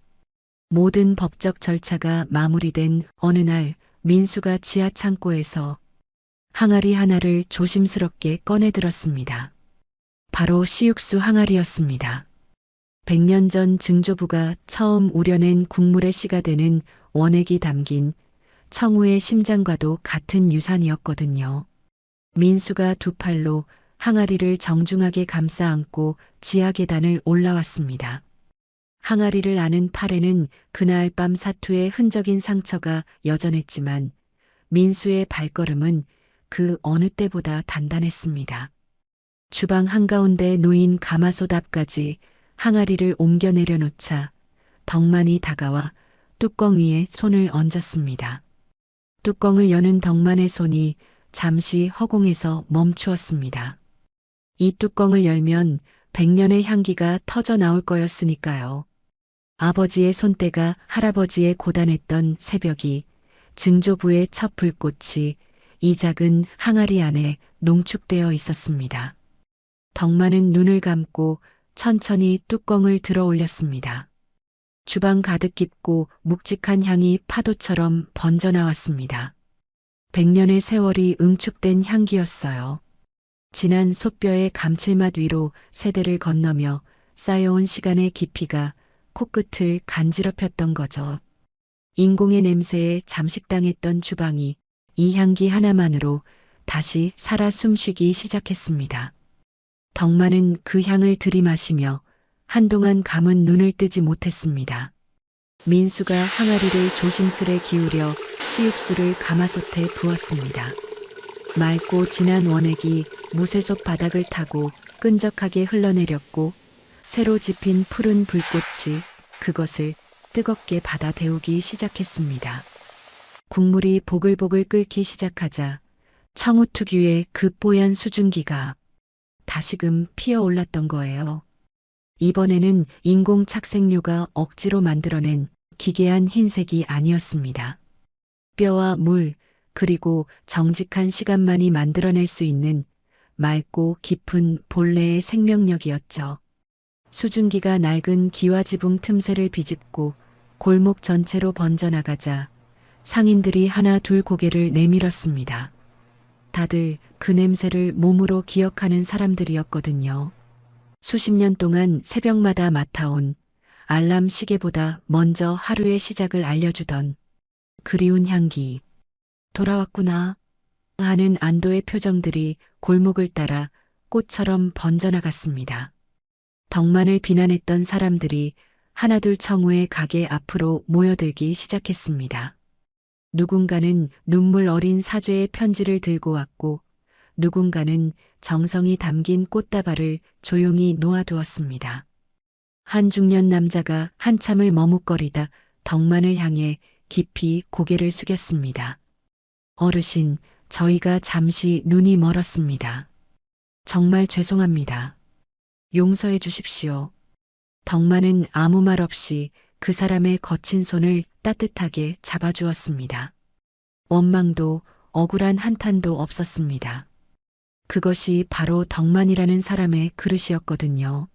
모든 법적 절차가 마무리된 어느 날 민수가 지하 창고에서 항아리 하나를 조심스럽게 꺼내 들었습니다. 바로 시육수 항아리였습니다. 100년 전 증조부가 처음 우려낸 국물의 씨가 되는 원액이 담긴 청우의 심장과도 같은 유산이었거든요. 민수가 두 팔로 항아리를 정중하게 감싸 안고 지하 계단을 올라왔습니다. 항아리를 아는 팔에는 그날 밤 사투의 흔적인 상처가 여전했지만 민수의 발걸음은 그 어느 때보다 단단했습니다. 주방 한가운데 놓인 가마솥 앞까지 항아리를 옮겨 내려놓자 덕만이 다가와 뚜껑 위에 손을 얹었습니다. 뚜껑을 여는 덕만의 손이 잠시 허공에서 멈추었습니다. 이 뚜껑을 열면 100년의 향기가 터져 나올 거였으니까요. 아버지의 손때가 할아버지의 고단했던 새벽이 증조부의 첫 불꽃이 이 작은 항아리 안에 농축되어 있었습니다. 덕만은 눈을 감고 천천히 뚜껑을 들어 올렸습니다. 주방 가득 깊고 묵직한 향이 파도처럼 번져 나왔습니다. 100년의 세월이 응축된 향기였어요. 진한 솥뼈의 감칠맛 위로 세대를 건너며 쌓여온 시간의 깊이가 코끝을 간지럽혔던 거죠. 인공의 냄새에 잠식당했던 주방이 이 향기 하나만으로 다시 살아 숨쉬기 시작했습니다. 덕만은 그 향을 들이마시며 한동안 감은 눈을 뜨지 못했습니다. 민수가 항아리를 조심스레 기울여 시육수를 가마솥에 부었습니다. 맑고 진한 원액이 무쇠솥 바닥을 타고 끈적하게 흘러내렸고 새로 지핀 푸른 불꽃이 그것을 뜨겁게 받아 데우기 시작했습니다. 국물이 보글보글 끓기 시작하자 청우 특유의 그 뽀얀 수증기가 다시금 피어올랐던 거예요. 이번에는 인공 착색료가 억지로 만들어낸 기괴한 흰색이 아니었습니다. 뼈와 물, 그리고 정직한 시간만이 만들어낼 수 있는 맑고 깊은 본래의 생명력이었죠. 수증기가 낡은 기와지붕 틈새를 비집고 골목 전체로 번져나가자 상인들이 하나 둘 고개를 내밀었습니다. 다들 그 냄새를 몸으로 기억하는 사람들이었거든요. 수십 년 동안 새벽마다 맡아온 알람 시계보다 먼저 하루의 시작을 알려주던 그리운 향기. 돌아왔구나 하는 안도의 표정들이 골목을 따라 꽃처럼 번져나갔습니다. 덕만을 비난했던 사람들이 하나둘 청우의 가게 앞으로 모여들기 시작했습니다. 누군가는 눈물 어린 사죄의 편지를 들고 왔고 누군가는 정성이 담긴 꽃다발을 조용히 놓아두었습니다. 한 중년 남자가 한참을 머뭇거리다 덕만을 향해 깊이 고개를 숙였습니다. 어르신, 저희가 잠시 눈이 멀었습니다. 정말 죄송합니다. 용서해 주십시오. 덕만은 아무 말 없이 그 사람의 거친 손을 따뜻하게 잡아주었습니다. 원망도 억울한 한탄도 없었습니다. 그것이 바로 덕만이라는 사람의 그릇이었거든요.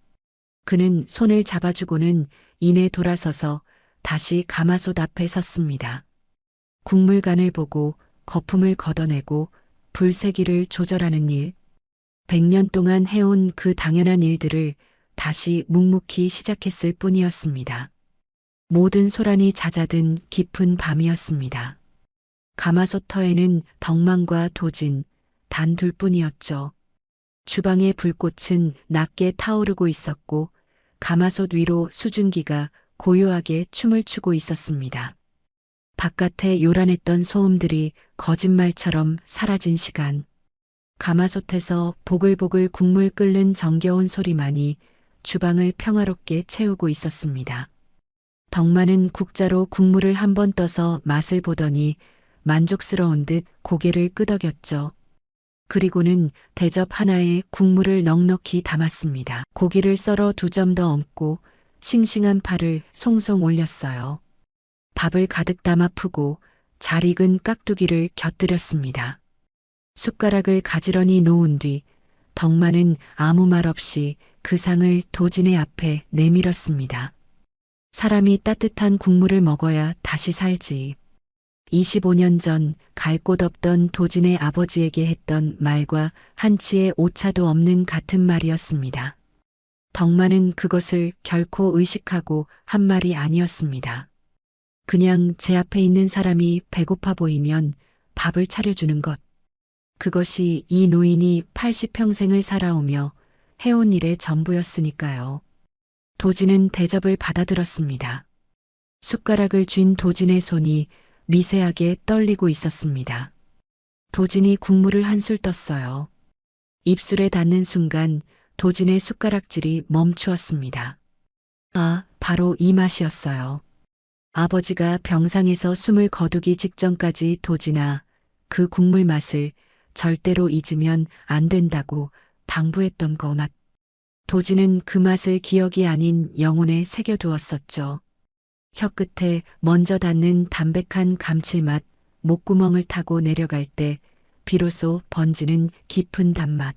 그는 손을 잡아주고는 이내 돌아서서 다시 가마솥 앞에 섰습니다. 국물간을 보고 거품을 걷어내고 불세기를 조절하는 일, 100년 동안 해온 그 당연한 일들을 다시 묵묵히 시작했을 뿐이었습니다. 모든 소란이 잦아든 깊은 밤이었습니다. 가마솥 터에는 덕만과 도진, 단 둘뿐이었죠. 주방의 불꽃은 낮게 타오르고 있었고 가마솥 위로 수증기가 고요하게 춤을 추고 있었습니다. 바깥에 요란했던 소음들이 거짓말처럼 사라진 시간. 가마솥에서 보글보글 국물 끓는 정겨운 소리만이 주방을 평화롭게 채우고 있었습니다. 덕만은 국자로 국물을 한번 떠서 맛을 보더니 만족스러운 듯 고개를 끄덕였죠. 그리고는 대접 하나에 국물을 넉넉히 담았습니다. 고기를 썰어 2점 더 얹고 싱싱한 파를 송송 올렸어요. 밥을 가득 담아 푸고 잘 익은 깍두기를 곁들였습니다. 숟가락을 가지런히 놓은 뒤 덕만은 아무 말 없이 그 상을 도진의 앞에 내밀었습니다. 사람이 따뜻한 국물을 먹어야 다시 살지. 25년 전 갈 곳 없던 도진의 아버지에게 했던 말과 한치의 오차도 없는 같은 말이었습니다. 덕만은 그것을 결코 의식하고 한 말이 아니었습니다. 그냥 제 앞에 있는 사람이 배고파 보이면 밥을 차려주는 것. 그것이 이 노인이 80평생을 살아오며 해온 일의 전부였으니까요. 도진은 대접을 받아들었습니다. 숟가락을 쥔 도진의 손이 미세하게 떨리고 있었습니다. 도진이 국물을 한술 떴어요. 입술에 닿는 순간 도진의 숟가락질이 멈추었습니다. 아, 바로 이 맛이었어요. 아버지가 병상에서 숨을 거두기 직전까지 도진아, 그 국물 맛을 절대로 잊으면 안 된다고 당부했던 그 맛. 도진은 그 맛을 기억이 아닌 영혼에 새겨두었었죠. 혀끝에 먼저 닿는 담백한 감칠맛, 목구멍을 타고 내려갈 때 비로소 번지는 깊은 단맛.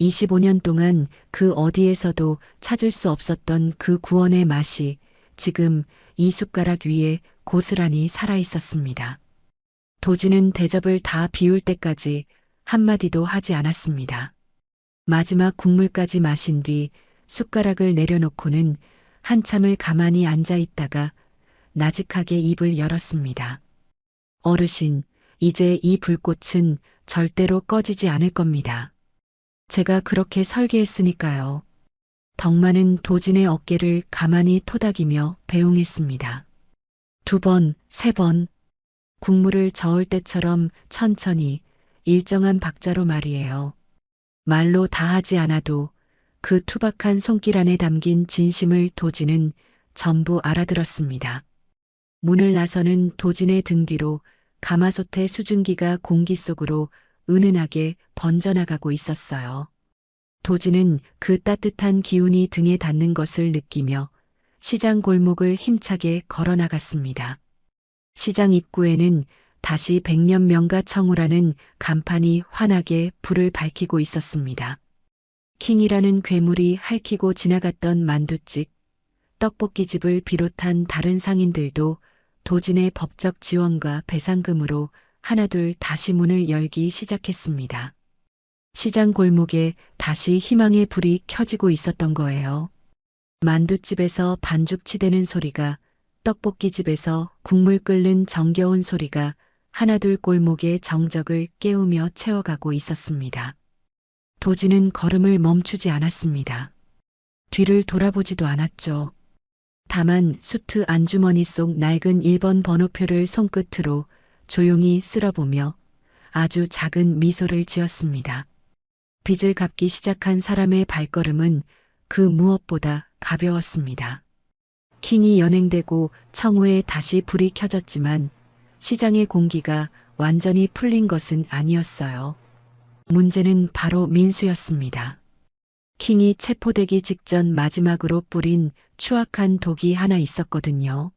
25년 동안 그 어디에서도 찾을 수 없었던 그 구원의 맛이 지금 이 숟가락 위에 고스란히 살아 있었습니다. 도지는 대접을 다 비울 때까지 한마디도 하지 않았습니다. 마지막 국물까지 마신 뒤 숟가락을 내려놓고는 한참을 가만히 앉아 있다가 나직하게 입을 열었습니다. 어르신, 이제 이 불꽃은 절대로 꺼지지 않을 겁니다. 제가 그렇게 설계했으니까요. 덕만은 도진의 어깨를 가만히 토닥이며 배웅했습니다. 2번, 3번. 국물을 저을 때처럼 천천히 일정한 박자로 말이에요. 말로 다 하지 않아도 그 투박한 손길 안에 담긴 진심을 도진은 전부 알아들었습니다. 문을 나서는 도진의 등 뒤로 가마솥의 수증기가 공기 속으로 은은하게 번져나가고 있었어요. 도진은 그 따뜻한 기운이 등에 닿는 것을 느끼며 시장 골목을 힘차게 걸어나갔습니다. 시장 입구에는 다시 백년명가 청우라는 간판이 환하게 불을 밝히고 있었습니다. 킹이라는 괴물이 핥히고 지나갔던 만두집, 떡볶이집을 비롯한 다른 상인들도 도진의 법적 지원과 배상금으로 하나둘 다시 문을 열기 시작했습니다. 시장 골목에 다시 희망의 불이 켜지고 있었던 거예요. 만두집에서 반죽 치대는 소리가, 떡볶이집에서 국물 끓는 정겨운 소리가 하나둘 골목의 정적을 깨우며 채워가고 있었습니다. 도진은 걸음을 멈추지 않았습니다. 뒤를 돌아보지도 않았죠. 다만 수트 안주머니 속 낡은 1번 번호표를 손끝으로 조용히 쓸어보며 아주 작은 미소를 지었습니다. 빚을 갚기 시작한 사람의 발걸음은 그 무엇보다 가벼웠습니다. 킹이 연행되고 청우에 다시 불이 켜졌지만 시장의 공기가 완전히 풀린 것은 아니었어요. 문제는 바로 민수였습니다. 킹이 체포되기 직전 마지막으로 뿌린 추악한 독이 하나 있었거든요.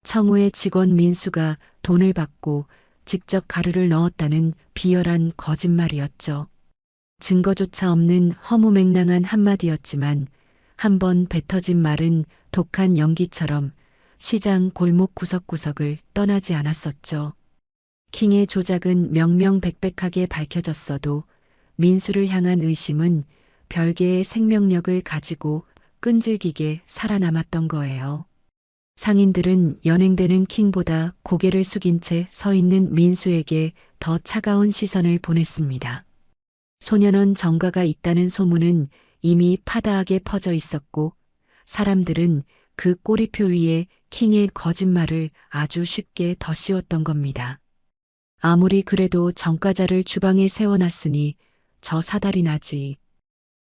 청우의 직원 민수가 돈을 받고 직접 가루를 넣었다는 비열한 거짓말이었죠. 증거조차 없는 허무맹랑한 한마디였지만 한번 뱉어진 말은 독한 연기처럼 시장 골목 구석구석을 떠나지 않았었죠. 킹의 조작은 명명백백하게 밝혀졌어도 민수를 향한 의심은 별개의 생명력을 가지고 끈질기게 살아남았던 거예요. 상인들은 연행되는 킹보다 고개를 숙인 채 서 있는 민수에게 더 차가운 시선을 보냈습니다. 소년원 정가가 있다는 소문은 이미 파다하게 퍼져 있었고 사람들은 그 꼬리표 위에 킹의 거짓말을 아주 쉽게 덧씌웠던 겁니다. 아무리 그래도 정가자를 주방에 세워놨으니 저 사달이 나지.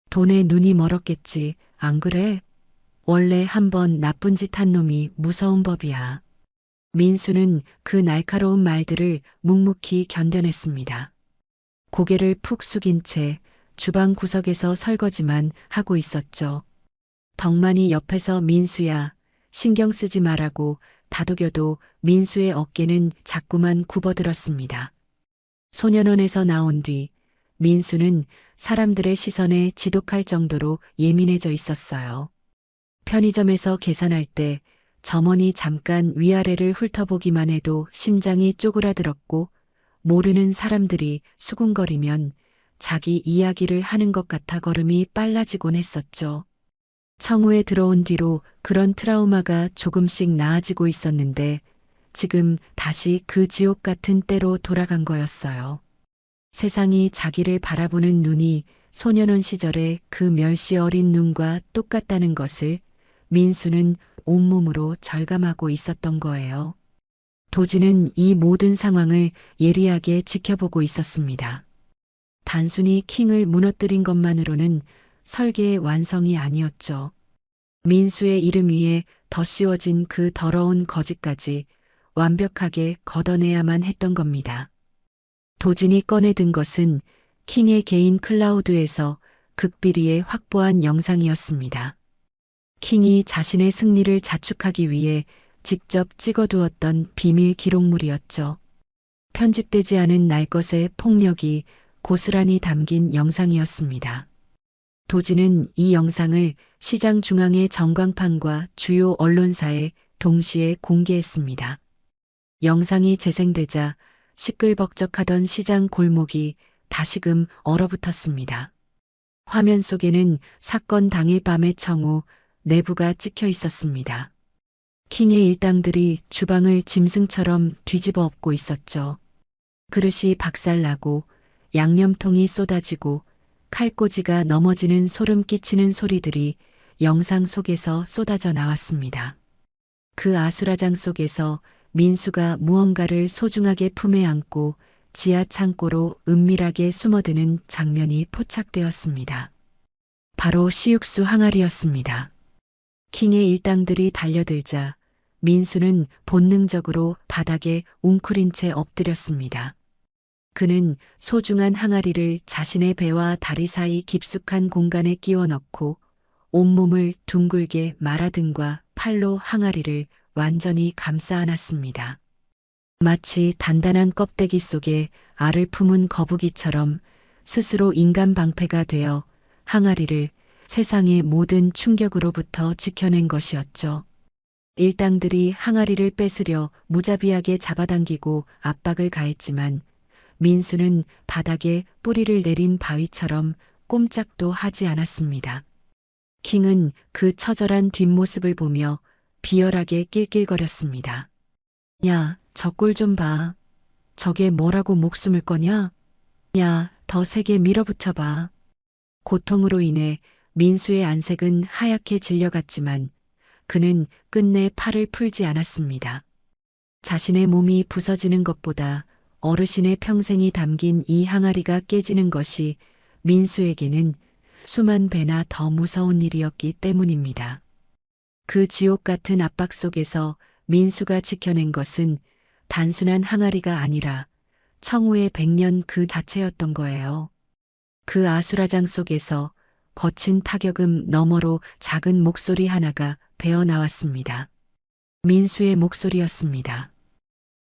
돈에 눈이 멀었겠지, 안 그래? 원래 한번 나쁜 짓 한 놈이 무서운 법이야. 민수는 그 날카로운 말들을 묵묵히 견뎌냈습니다. 고개를 푹 숙인 채 주방 구석에서 설거지만 하고 있었죠. 덕만이 옆에서 민수야, 신경 쓰지 말라고 다독여도 민수의 어깨는 자꾸만 굽어들었습니다. 소년원에서 나온 뒤 민수는 사람들의 시선에 지독할 정도로 예민해져 있었어요. 편의점에서 계산할 때 점원이 잠깐 위아래를 훑어보기만 해도 심장이 쪼그라들었고 모르는 사람들이 수군거리면 자기 이야기를 하는 것 같아 걸음이 빨라지곤 했었죠. 청우에 들어온 뒤로 그런 트라우마가 조금씩 나아지고 있었는데 지금 다시 그 지옥 같은 때로 돌아간 거였어요. 세상이 자기를 바라보는 눈이 소년원 시절의 그 멸시 어린 눈과 똑같다는 것을 민수는 온몸으로 절감하고 있었던 거예요. 도지는 이 모든 상황을 예리하게 지켜보고 있었습니다. 단순히 킹을 무너뜨린 것만으로는 설계의 완성이 아니었죠. 민수의 이름 위에 덧씌워진 그 더러운 거짓까지 완벽하게 걷어내야만 했던 겁니다. 도진이 꺼내든 것은 킹의 개인 클라우드에서 극비리에 확보한 영상이었습니다. 킹이 자신의 승리를 자축하기 위해 직접 찍어두었던 비밀 기록물이었죠. 편집되지 않은 날것의 폭력이 고스란히 담긴 영상이었습니다. 도지는 이 영상을 시장 중앙의 전광판과 주요 언론사에 동시에 공개했습니다. 영상이 재생되자 시끌벅적하던 시장 골목이 다시금 얼어붙었습니다. 화면 속에는 사건 당일 밤의 청우 내부가 찍혀 있었습니다. 킹의 일당들이 주방을 짐승처럼 뒤집어 엎고 있었죠. 그릇이 박살나고 양념통이 쏟아지고 칼꽂이가 넘어지는 소름 끼치는 소리들이 영상 속에서 쏟아져 나왔습니다. 그 아수라장 속에서 민수가 무언가를 소중하게 품에 안고 지하 창고로 은밀하게 숨어드는 장면이 포착되었습니다. 바로 시육수 항아리였습니다. 킹의 일당들이 달려들자 민수는 본능적으로 바닥에 웅크린 채 엎드렸습니다. 그는 소중한 항아리를 자신의 배와 다리 사이 깊숙한 공간에 끼워 넣고 온몸을 둥글게 말아등과 팔로 항아리를 완전히 감싸 안았습니다. 마치 단단한 껍데기 속에 알을 품은 거북이처럼 스스로 인간 방패가 되어 항아리를 세상의 모든 충격으로부터 지켜낸 것이었죠. 일당들이 항아리를 뺏으려 무자비하게 잡아당기고 압박을 가했지만 민수는 바닥에 뿌리를 내린 바위처럼 꼼짝도 하지 않았습니다. 킹은 그 처절한 뒷모습을 보며 비열하게 낄낄거렸습니다. 야, 저 꼴 좀 봐. 저게 뭐라고 목숨을 거냐? 야, 더 세게 밀어붙여봐. 고통으로 인해 민수의 안색은 하얗게 질려갔지만 그는 끝내 팔을 풀지 않았습니다. 자신의 몸이 부서지는 것보다 어르신의 평생이 담긴 이 항아리가 깨지는 것이 민수에게는 수만 배나 더 무서운 일이었기 때문입니다. 그 지옥 같은 압박 속에서 민수가 지켜낸 것은 단순한 항아리가 아니라 청우의 100년 그 자체였던 거예요. 그 아수라장 속에서 거친 타격음 너머로 작은 목소리 하나가 배어나왔습니다. 민수의 목소리였습니다.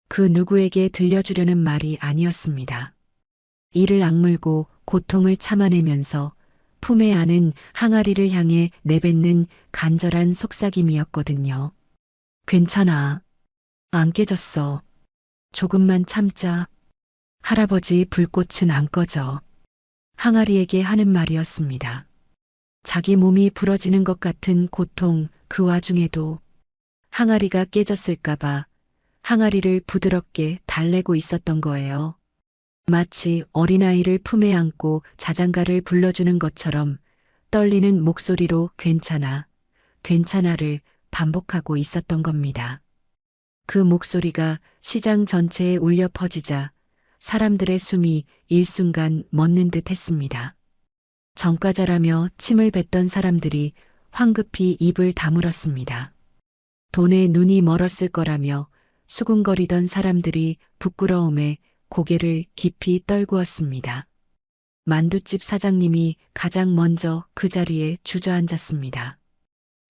그 누구에게 들려주려는 말이 아니었습니다. 이를 악물고 고통을 참아내면서 품에 안은 항아리를 향해 내뱉는 간절한 속삭임이었거든요. 괜찮아. 안 깨졌어. 조금만 참자. 할아버지 불꽃은 안 꺼져. 항아리에게 하는 말이었습니다. 자기 몸이 부러지는 것 같은 고통 그 와중에도 항아리가 깨졌을까봐 항아리를 부드럽게 달래고 있었던 거예요. 마치 어린아이를 품에 안고 자장가를 불러주는 것처럼 떨리는 목소리로 괜찮아, 괜찮아를 반복하고 있었던 겁니다. 그 목소리가 시장 전체에 울려 퍼지자 사람들의 숨이 일순간 멎는 듯 했습니다. 정과자라며 침을 뱉던 사람들이 황급히 입을 다물었습니다. 돈에 눈이 멀었을 거라며 수군거리던 사람들이 부끄러움에 고개를 깊이 떨구었습니다. 만두집 사장님이 가장 먼저 그 자리에 주저앉았습니다.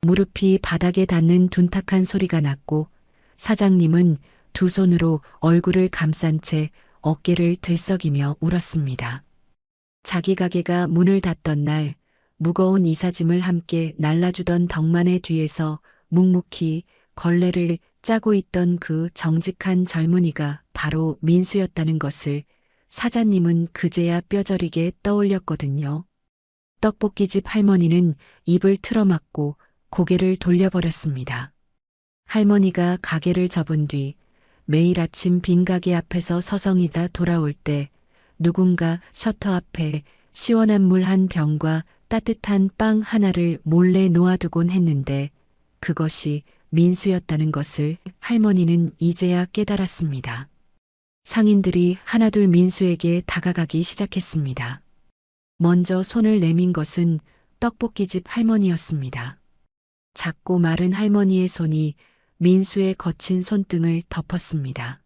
무릎이 바닥에 닿는 둔탁한 소리가 났고 사장님은 두 손으로 얼굴을 감싼 채 어깨를 들썩이며 울었습니다. 자기 가게가 문을 닫던 날 무거운 이삿짐을 함께 날라주던 덕만의 뒤에서 묵묵히 걸레를 짜고 있던 그 정직한 젊은이가 바로 민수였다는 것을 사장님은 그제야 뼈저리게 떠올렸거든요. 떡볶이집 할머니는 입을 틀어막고 고개를 돌려버렸습니다. 할머니가 가게를 접은 뒤 매일 아침 빈 가게 앞에서 서성이다 돌아올 때 누군가 셔터 앞에 시원한 물 한 병과 따뜻한 빵 하나를 몰래 놓아두곤 했는데 그것이 민수였다는 것을 할머니는 이제야 깨달았습니다. 상인들이 하나둘 민수에게 다가가기 시작했습니다. 먼저 손을 내민 것은 떡볶이집 할머니였습니다. 작고 마른 할머니의 손이 민수의 거친 손등을 덮었습니다.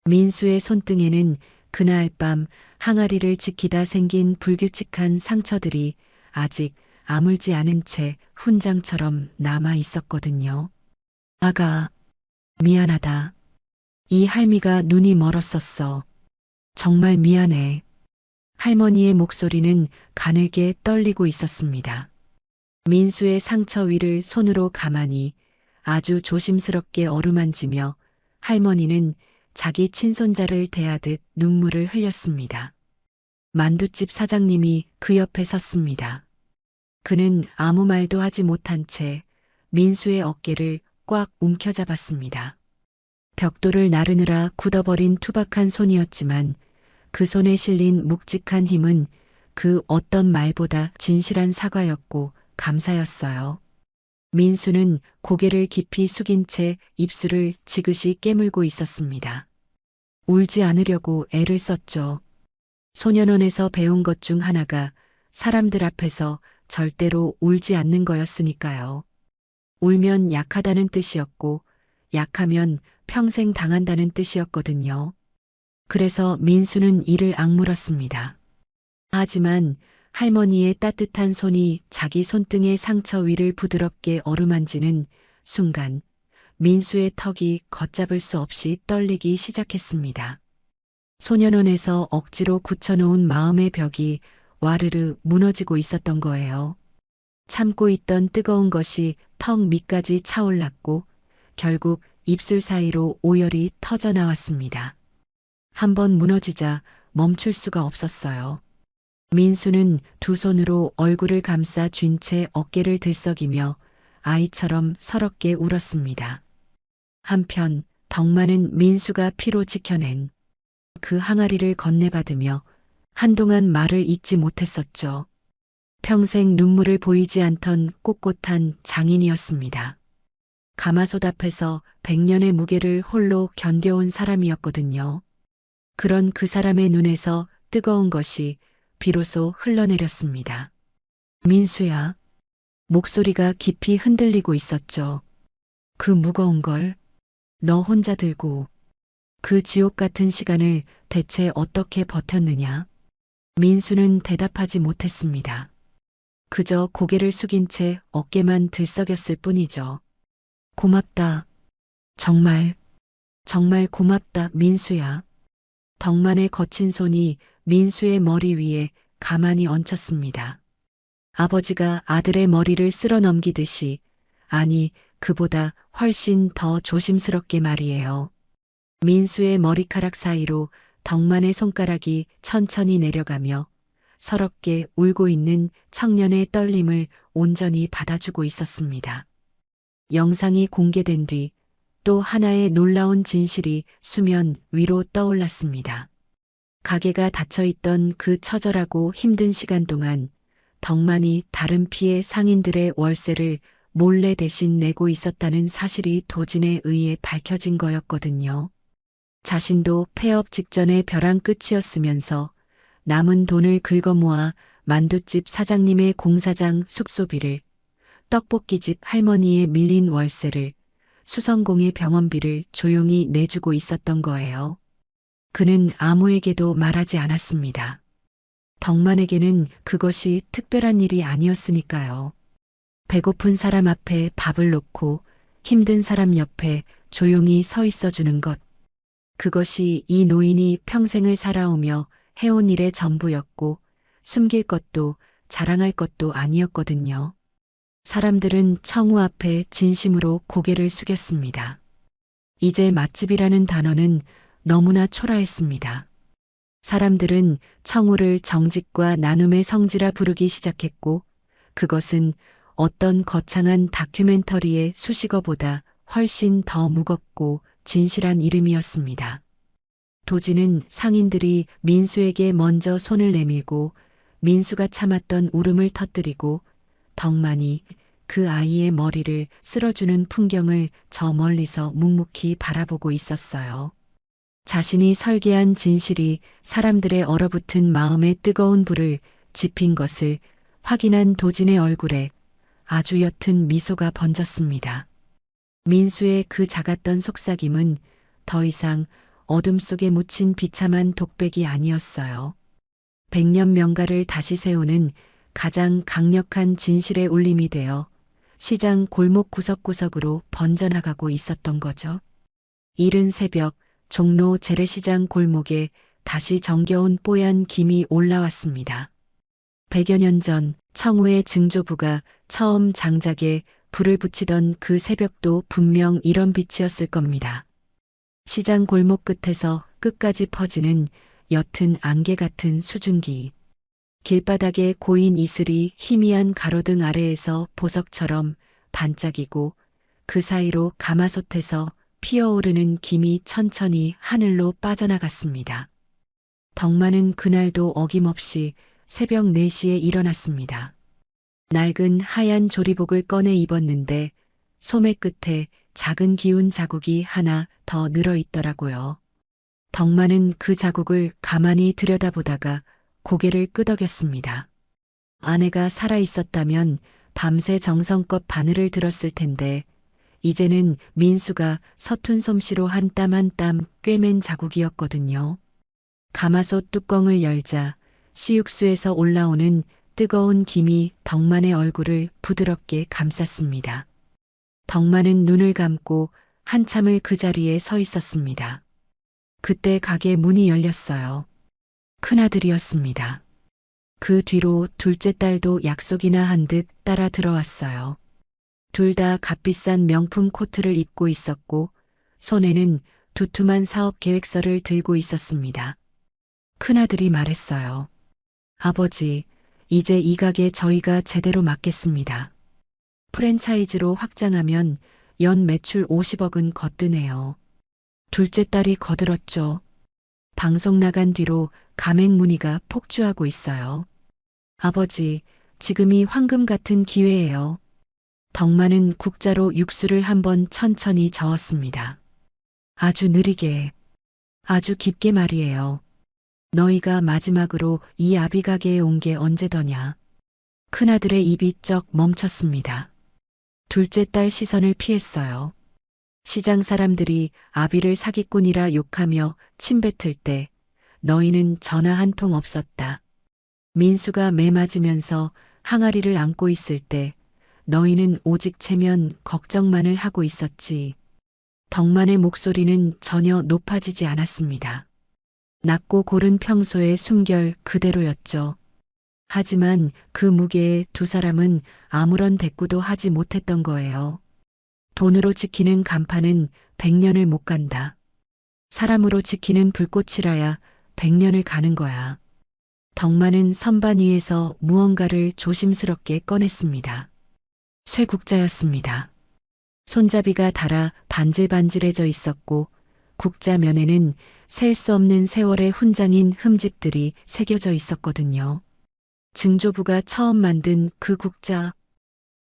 민수의 손등에는 그날 밤 항아리를 지키다 생긴 불규칙한 상처들이 아직 아물지 않은 채 훈장처럼 남아 있었거든요. 아가, 미안하다. 이 할미가 눈이 멀었었어. 정말 미안해. 할머니의 목소리는 가늘게 떨리고 있었습니다. 민수의 상처 위를 손으로 가만히 아주 조심스럽게 어루만지며 할머니는 자기 친손자를 대하듯 눈물을 흘렸습니다. 만두집 사장님이 그 옆에 섰습니다. 그는 아무 말도 하지 못한 채 민수의 어깨를 꽉 움켜잡았습니다. 벽돌을 나르느라 굳어버린 투박한 손이었지만 그 손에 실린 묵직한 힘은 그 어떤 말보다 진실한 사과였고 감사였어요. 민수는 고개를 깊이 숙인 채 입술을 지그시 깨물고 있었습니다. 울지 않으려고 애를 썼죠. 소년원에서 배운 것 중 하나가 사람들 앞에서 절대로 울지 않는 거였으니까요. 울면 약하다는 뜻이었고 약하면 평생 당한다는 뜻이었거든요. 그래서 민수는 이를 악물었습니다. 하지만 할머니의 따뜻한 손이 자기 손등의 상처 위를 부드럽게 어루만지는 순간 민수의 턱이 걷잡을 수 없이 떨리기 시작했습니다. 소년원에서 억지로 굳혀놓은 마음의 벽이 와르르 무너지고 있었던 거예요. 참고 있던 뜨거운 것이 턱 밑까지 차올랐고 결국 입술 사이로 오열이 터져 나왔습니다. 한번 무너지자 멈출 수가 없었어요. 민수는 두 손으로 얼굴을 감싸 쥔 채 어깨를 들썩이며 아이처럼 서럽게 울었습니다. 한편 덕만은 민수가 피로 지켜낸 그 항아리를 건네받으며 한동안 말을 잇지 못했었죠. 평생 눈물을 보이지 않던 꼿꼿한 장인이었습니다. 가마솥 앞에서 100년의 무게를 홀로 견뎌온 사람이었거든요. 그런 그 사람의 눈에서 뜨거운 것이 비로소 흘러내렸습니다. 민수야. 목소리가 깊이 흔들리고 있었죠. 그 무거운 걸 너 혼자 들고 그 지옥 같은 시간을 대체 어떻게 버텼느냐? 민수는 대답하지 못했습니다. 그저 고개를 숙인 채 어깨만 들썩였을 뿐이죠. 고맙다. 정말 고맙다, 민수야. 덕만의 거친 손이 민수의 머리 위에 가만히 얹혔습니다. 아버지가 아들의 머리를 쓸어 넘기듯이, 아니, 그보다 훨씬 더 조심스럽게 말이에요. 민수의 머리카락 사이로 덕만의 손가락이 천천히 내려가며 서럽게 울고 있는 청년의 떨림을 온전히 받아주고 있었습니다. 영상이 공개된 뒤 또 하나의 놀라운 진실이 수면 위로 떠올랐습니다. 가게가 닫혀있던 그 처절하고 힘든 시간 동안 덕만이 다른 피해 상인들의 월세를 몰래 대신 내고 있었다는 사실이 도진에 의해 밝혀진 거였거든요. 자신도 폐업 직전의 벼랑 끝이었으면서 남은 돈을 긁어모아 만두집 사장님의 공사장 숙소비를, 떡볶이집 할머니의 밀린 월세를, 수성공의 병원비를 조용히 내주고 있었던 거예요. 그는 아무에게도 말하지 않았습니다. 덕만에게는 그것이 특별한 일이 아니었으니까요. 배고픈 사람 앞에 밥을 놓고 힘든 사람 옆에 조용히 서 있어주는 것. 그것이 이 노인이 평생을 살아오며 해온 일의 전부였고 숨길 것도 자랑할 것도 아니었거든요. 사람들은 청우 앞에 진심으로 고개를 숙였습니다. 이제 맛집이라는 단어는 너무나 초라했습니다. 사람들은 청우를 정직과 나눔의 성지라 부르기 시작했고 그것은 어떤 거창한 다큐멘터리의 수식어보다 훨씬 더 무겁고 진실한 이름이었습니다. 도지는 상인들이 민수에게 먼저 손을 내밀고 민수가 참았던 울음을 터뜨리고 덕만이 그 아이의 머리를 쓸어주는 풍경을 저 멀리서 묵묵히 바라보고 있었어요. 자신이 설계한 진실이 사람들의 얼어붙은 마음의 뜨거운 불을 지핀 것을 확인한 도진의 얼굴에 아주 옅은 미소가 번졌습니다. 민수의 그 작았던 속삭임은 더 이상 어둠 속에 묻힌 비참한 독백이 아니었어요. 100년 명가를 다시 세우는 가장 강력한 진실의 울림이 되어 시장 골목 구석구석으로 번져나가고 있었던 거죠. 이른 새벽 종로 재래시장 골목에 다시 정겨운 뽀얀 김이 올라왔습니다. 100여 년 전 청우의 증조부가 처음 장작에 불을 붙이던 그 새벽도 분명 이런 빛이었을 겁니다. 시장 골목 끝에서 끝까지 퍼지는 옅은 안개 같은 수증기. 길바닥에 고인 이슬이 희미한 가로등 아래에서 보석처럼 반짝이고 그 사이로 가마솥에서 피어오르는 김이 천천히 하늘로 빠져나갔습니다. 덕만은 그날도 어김없이 새벽 4시에 일어났습니다. 낡은 하얀 조리복을 꺼내 입었는데 소매 끝에 작은 기운 자국이 하나 더 늘어 있더라고요. 덕만은 그 자국을 가만히 들여다보다가 고개를 끄덕였습니다. 아내가 살아 있었다면 밤새 정성껏 바늘을 들었을 텐데 이제는 민수가 서툰 솜씨로 한 땀 한 땀 꿰맨 자국이었거든요. 가마솥 뚜껑을 열자 시육수에서 올라오는 뜨거운 김이 덕만의 얼굴을 부드럽게 감쌌습니다. 덕만은 눈을 감고 한참을 그 자리에 서 있었습니다. 그때 가게 문이 열렸어요. 큰아들이었습니다. 그 뒤로 둘째 딸도 약속이나 한 듯 따라 들어왔어요. 둘 다 값비싼 명품 코트를 입고 있었고 손에는 두툼한 사업 계획서를 들고 있었습니다. 큰아들이 말했어요. 아버지, 이제 이 가게 저희가 제대로 맡겠습니다. 프랜차이즈로 확장하면 연 매출 50억은 거뜬해요. 둘째 딸이 거들었죠. 방송 나간 뒤로 가맹 문의가 폭주하고 있어요. 아버지, 지금이 황금 같은 기회예요. 덕만은 국자로 육수를 한번 천천히 저었습니다. 아주 느리게, 아주 깊게 말이에요. 너희가 마지막으로 이 아비 가게에 온 게 언제더냐. 큰아들의 입이 쩍 멈췄습니다. 둘째 딸 시선을 피했어요. 시장 사람들이 아비를 사기꾼이라 욕하며 침뱉을 때 너희는 전화 한 통 없었다. 민수가 매 맞으면서 항아리를 안고 있을 때 너희는 오직 체면 걱정만을 하고 있었지. 덕만의 목소리는 전혀 높아지지 않았습니다. 낮고 고른 평소의 숨결 그대로였죠. 하지만 그 무게에 두 사람은 아무런 대꾸도 하지 못했던 거예요. 돈으로 지키는 간판은 100년을 못 간다. 사람으로 지키는 불꽃이라야 100년을 가는 거야. 덕만은 선반 위에서 무언가를 조심스럽게 꺼냈습니다. 쇠국자였습니다. 손잡이가 닳아 반질반질해져 있었고 국자 면에는 셀 수 없는 세월의 훈장인 흠집들이 새겨져 있었거든요. 증조부가 처음 만든 그 국자,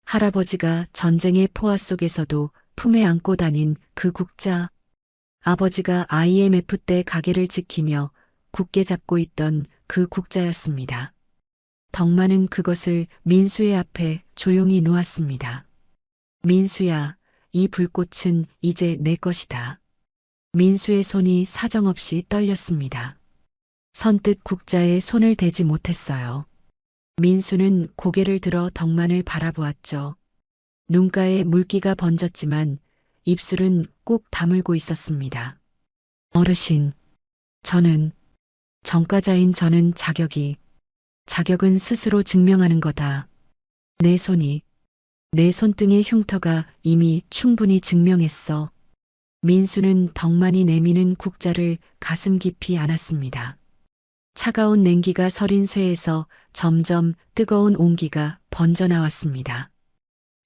할아버지가 전쟁의 포화 속에서도 품에 안고 다닌 그 국자, 아버지가 IMF 때 가게를 지키며 굳게 잡고 있던 그 국자였습니다. 덕만은 그것을 민수의 앞에 조용히 놓았습니다. 민수야, 이 불꽃은 이제 내 것이다. 민수의 손이 사정없이 떨렸습니다. 선뜻 국자에 손을 대지 못했어요. 민수는 고개를 들어 덕만을 바라보았죠. 눈가에 물기가 번졌지만 입술은 꾹 다물고 있었습니다. 어르신, 전과자인 저는 자격은 스스로 증명하는 거다. 내 손등의 흉터가 이미 충분히 증명했어. 민수는 덕만이 내미는 국자를 가슴 깊이 안았습니다. 차가운 냉기가 서린 쇠에서 점점 뜨거운 온기가 번져나왔습니다.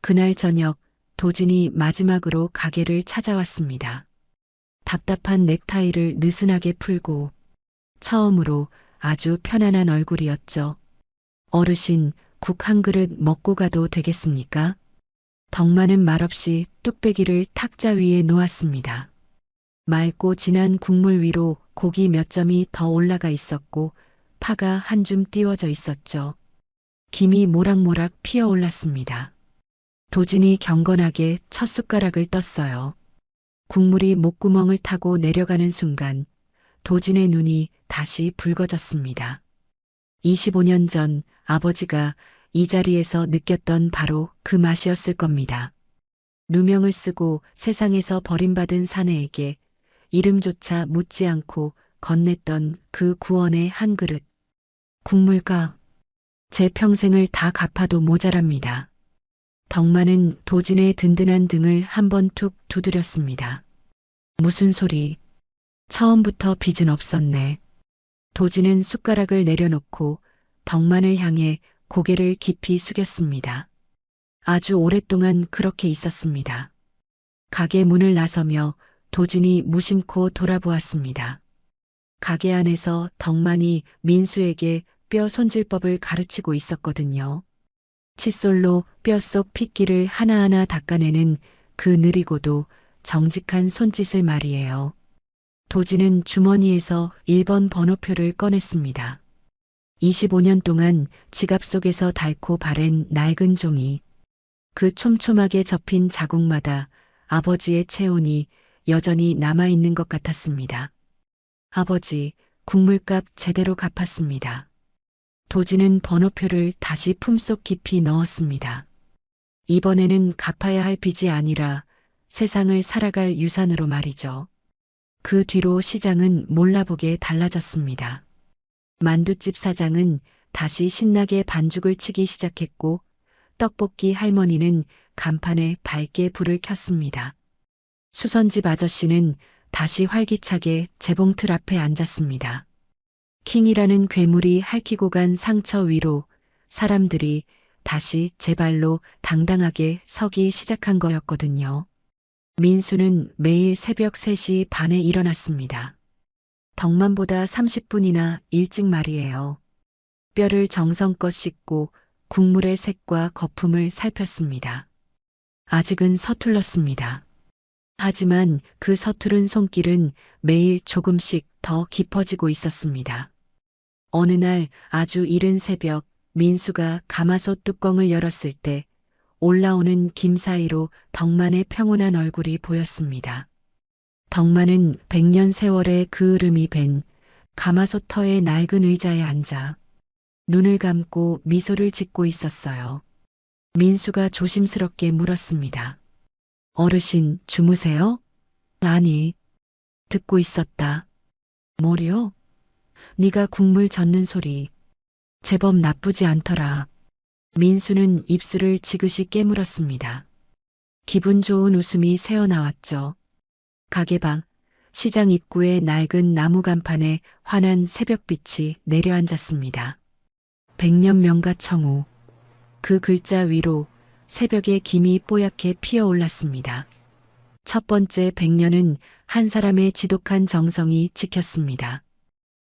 그날 저녁 도진이 마지막으로 가게를 찾아왔습니다. 답답한 넥타이를 느슨하게 풀고 처음으로 아주 편안한 얼굴이었죠. 어르신, 국 한 그릇 먹고 가도 되겠습니까? 덕만은 말없이 뚝배기를 탁자 위에 놓았습니다. 맑고 진한 국물 위로 고기 몇 점이 더 올라가 있었고 파가 한 줌 띄워져 있었죠. 김이 모락모락 피어올랐습니다. 도진이 경건하게 첫 숟가락을 떴어요. 국물이 목구멍을 타고 내려가는 순간 도진의 눈이 다시 붉어졌습니다. 25년 전 아버지가 이 자리에서 느꼈던 바로 그 맛이었을 겁니다. 누명을 쓰고 세상에서 버림받은 사내에게 이름조차 묻지 않고 건넸던 그 구원의 한 그릇. 국물값. 제 평생을 다 갚아도 모자랍니다. 덕만은 도진의 든든한 등을 한번 툭 두드렸습니다. 무슨 소리? 처음부터 빚은 없었네. 도진은 숟가락을 내려놓고 덕만을 향해 고개를 깊이 숙였습니다. 아주 오랫동안 그렇게 있었습니다. 가게 문을 나서며 도진이 무심코 돌아보았습니다. 가게 안에서 덕만이 민수에게 뼈 손질법을 가르치고 있었거든요. 칫솔로 뼛속 핏기를 하나하나 닦아내는 그 느리고도 정직한 손짓을 말이에요. 도진은 주머니에서 1번 번호표를 꺼냈습니다. 25년 동안 지갑 속에서 닳고 바랜 낡은 종이, 그 촘촘하게 접힌 자국마다 아버지의 체온이 여전히 남아있는 것 같았습니다. 아버지, 국물값 제대로 갚았습니다. 도진은 번호표를 다시 품속 깊이 넣었습니다. 이번에는 갚아야 할 빚이 아니라 세상을 살아갈 유산으로 말이죠. 그 뒤로 시장은 몰라보게 달라졌습니다. 만두집 사장은 다시 신나게 반죽을 치기 시작했고 떡볶이 할머니는 간판에 밝게 불을 켰습니다. 수선집 아저씨는 다시 활기차게 재봉틀 앞에 앉았습니다. 킹이라는 괴물이 핥히고 간 상처 위로 사람들이 다시 제 발로 당당하게 서기 시작한 거였거든요. 민수는 매일 새벽 3시 반에 일어났습니다. 덕만보다 30분이나 일찍 말이에요. 뼈를 정성껏 씻고 국물의 색과 거품을 살폈습니다. 아직은 서툴렀습니다. 하지만 그 서투른 손길은 매일 조금씩 더 깊어지고 있었습니다. 어느 날 아주 이른 새벽 민수가 가마솥 뚜껑을 열었을 때 올라오는 김 사이로 덕만의 평온한 얼굴이 보였습니다. 덕만은 100년 세월의 그 으름이 밴 가마솥 터의 낡은 의자에 앉아 눈을 감고 미소를 짓고 있었어요. 민수가 조심스럽게 물었습니다. 어르신, 주무세요? 아니, 듣고 있었다. 뭐요? 네가 국물 젓는 소리. 제법 나쁘지 않더라. 민수는 입술을 지그시 깨물었습니다. 기분 좋은 웃음이 새어나왔죠. 가게 밖 시장 입구의 낡은 나무 간판에 환한 새벽빛이 내려앉았습니다. 100년 명가 청우. 그 글자 위로 새벽의 김이 뽀얗게 피어올랐습니다. 첫 번째 100년은 한 사람의 지독한 정성이 지켰습니다.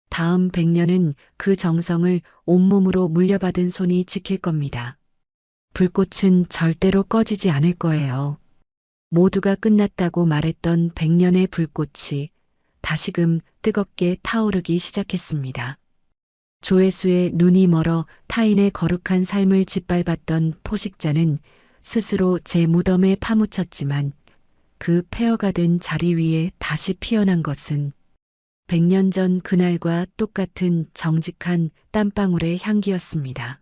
다음 100년은 그 정성을 온몸으로 물려받은 손이 지킬 겁니다. 불꽃은 절대로 꺼지지 않을 거예요. 모두가 끝났다고 말했던 100년의 불꽃이 다시금 뜨겁게 타오르기 시작했습니다. 조회수의 눈이 멀어 타인의 거룩한 삶을 짓밟았던 포식자는 스스로 제 무덤에 파묻혔지만 그 폐허가 된 자리 위에 다시 피어난 것은 100년 전 그날과 똑같은 정직한 땀방울의 향기였습니다.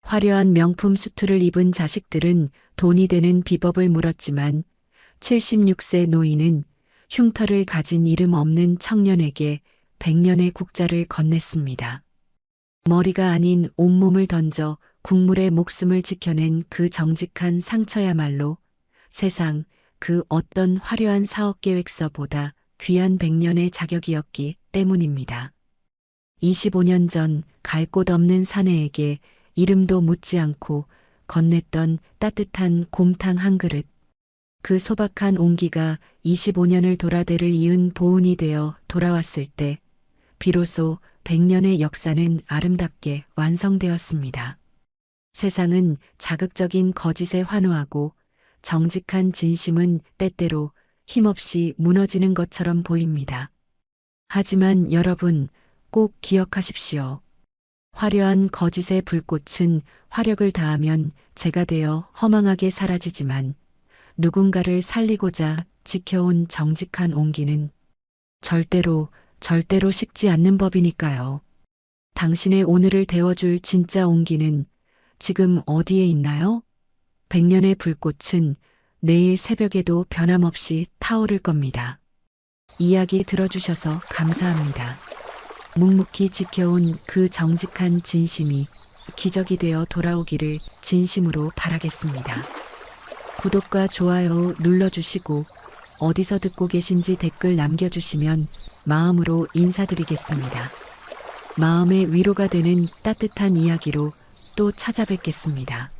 화려한 명품 수트를 입은 자식들은 돈이 되는 비법을 물었지만 76세 노인은 흉터를 가진 이름 없는 청년에게 100년의 국자를 건넸습니다. 머리가 아닌 온몸을 던져 국물의 목숨을 지켜낸 그 정직한 상처야말로 세상 그 어떤 화려한 사업계획서보다 귀한 100년의 자격이었기 때문입니다. 25년 전 갈 곳 없는 사내에게 이름도 묻지 않고 건넸던 따뜻한 곰탕 한 그릇. 그 소박한 온기가 25년을 돌아대를 이은 보은이 되어 돌아왔을 때 비로소 100년의 역사는 아름답게 완성되었습니다. 세상은 자극적인 거짓에 환호하고 정직한 진심은 때때로 힘없이 무너지는 것처럼 보입니다. 하지만 여러분 꼭 기억하십시오. 화려한 거짓의 불꽃은 화력을 다하면 재가 되어 허망하게 사라지지만 누군가를 살리고자 지켜온 정직한 온기는 절대로 식지 않는 법이니까요. 당신의 오늘을 데워줄 진짜 온기는 지금 어디에 있나요? 100년의 불꽃은 내일 새벽에도 변함없이 타오를 겁니다. 이야기 들어주셔서 감사합니다. 묵묵히 지켜온 그 정직한 진심이 기적이 되어 돌아오기를 진심으로 바라겠습니다. 구독과 좋아요 눌러주시고 어디서 듣고 계신지 댓글 남겨주시면 마음으로 인사드리겠습니다. 마음의 위로가 되는 따뜻한 이야기로 또 찾아뵙겠습니다.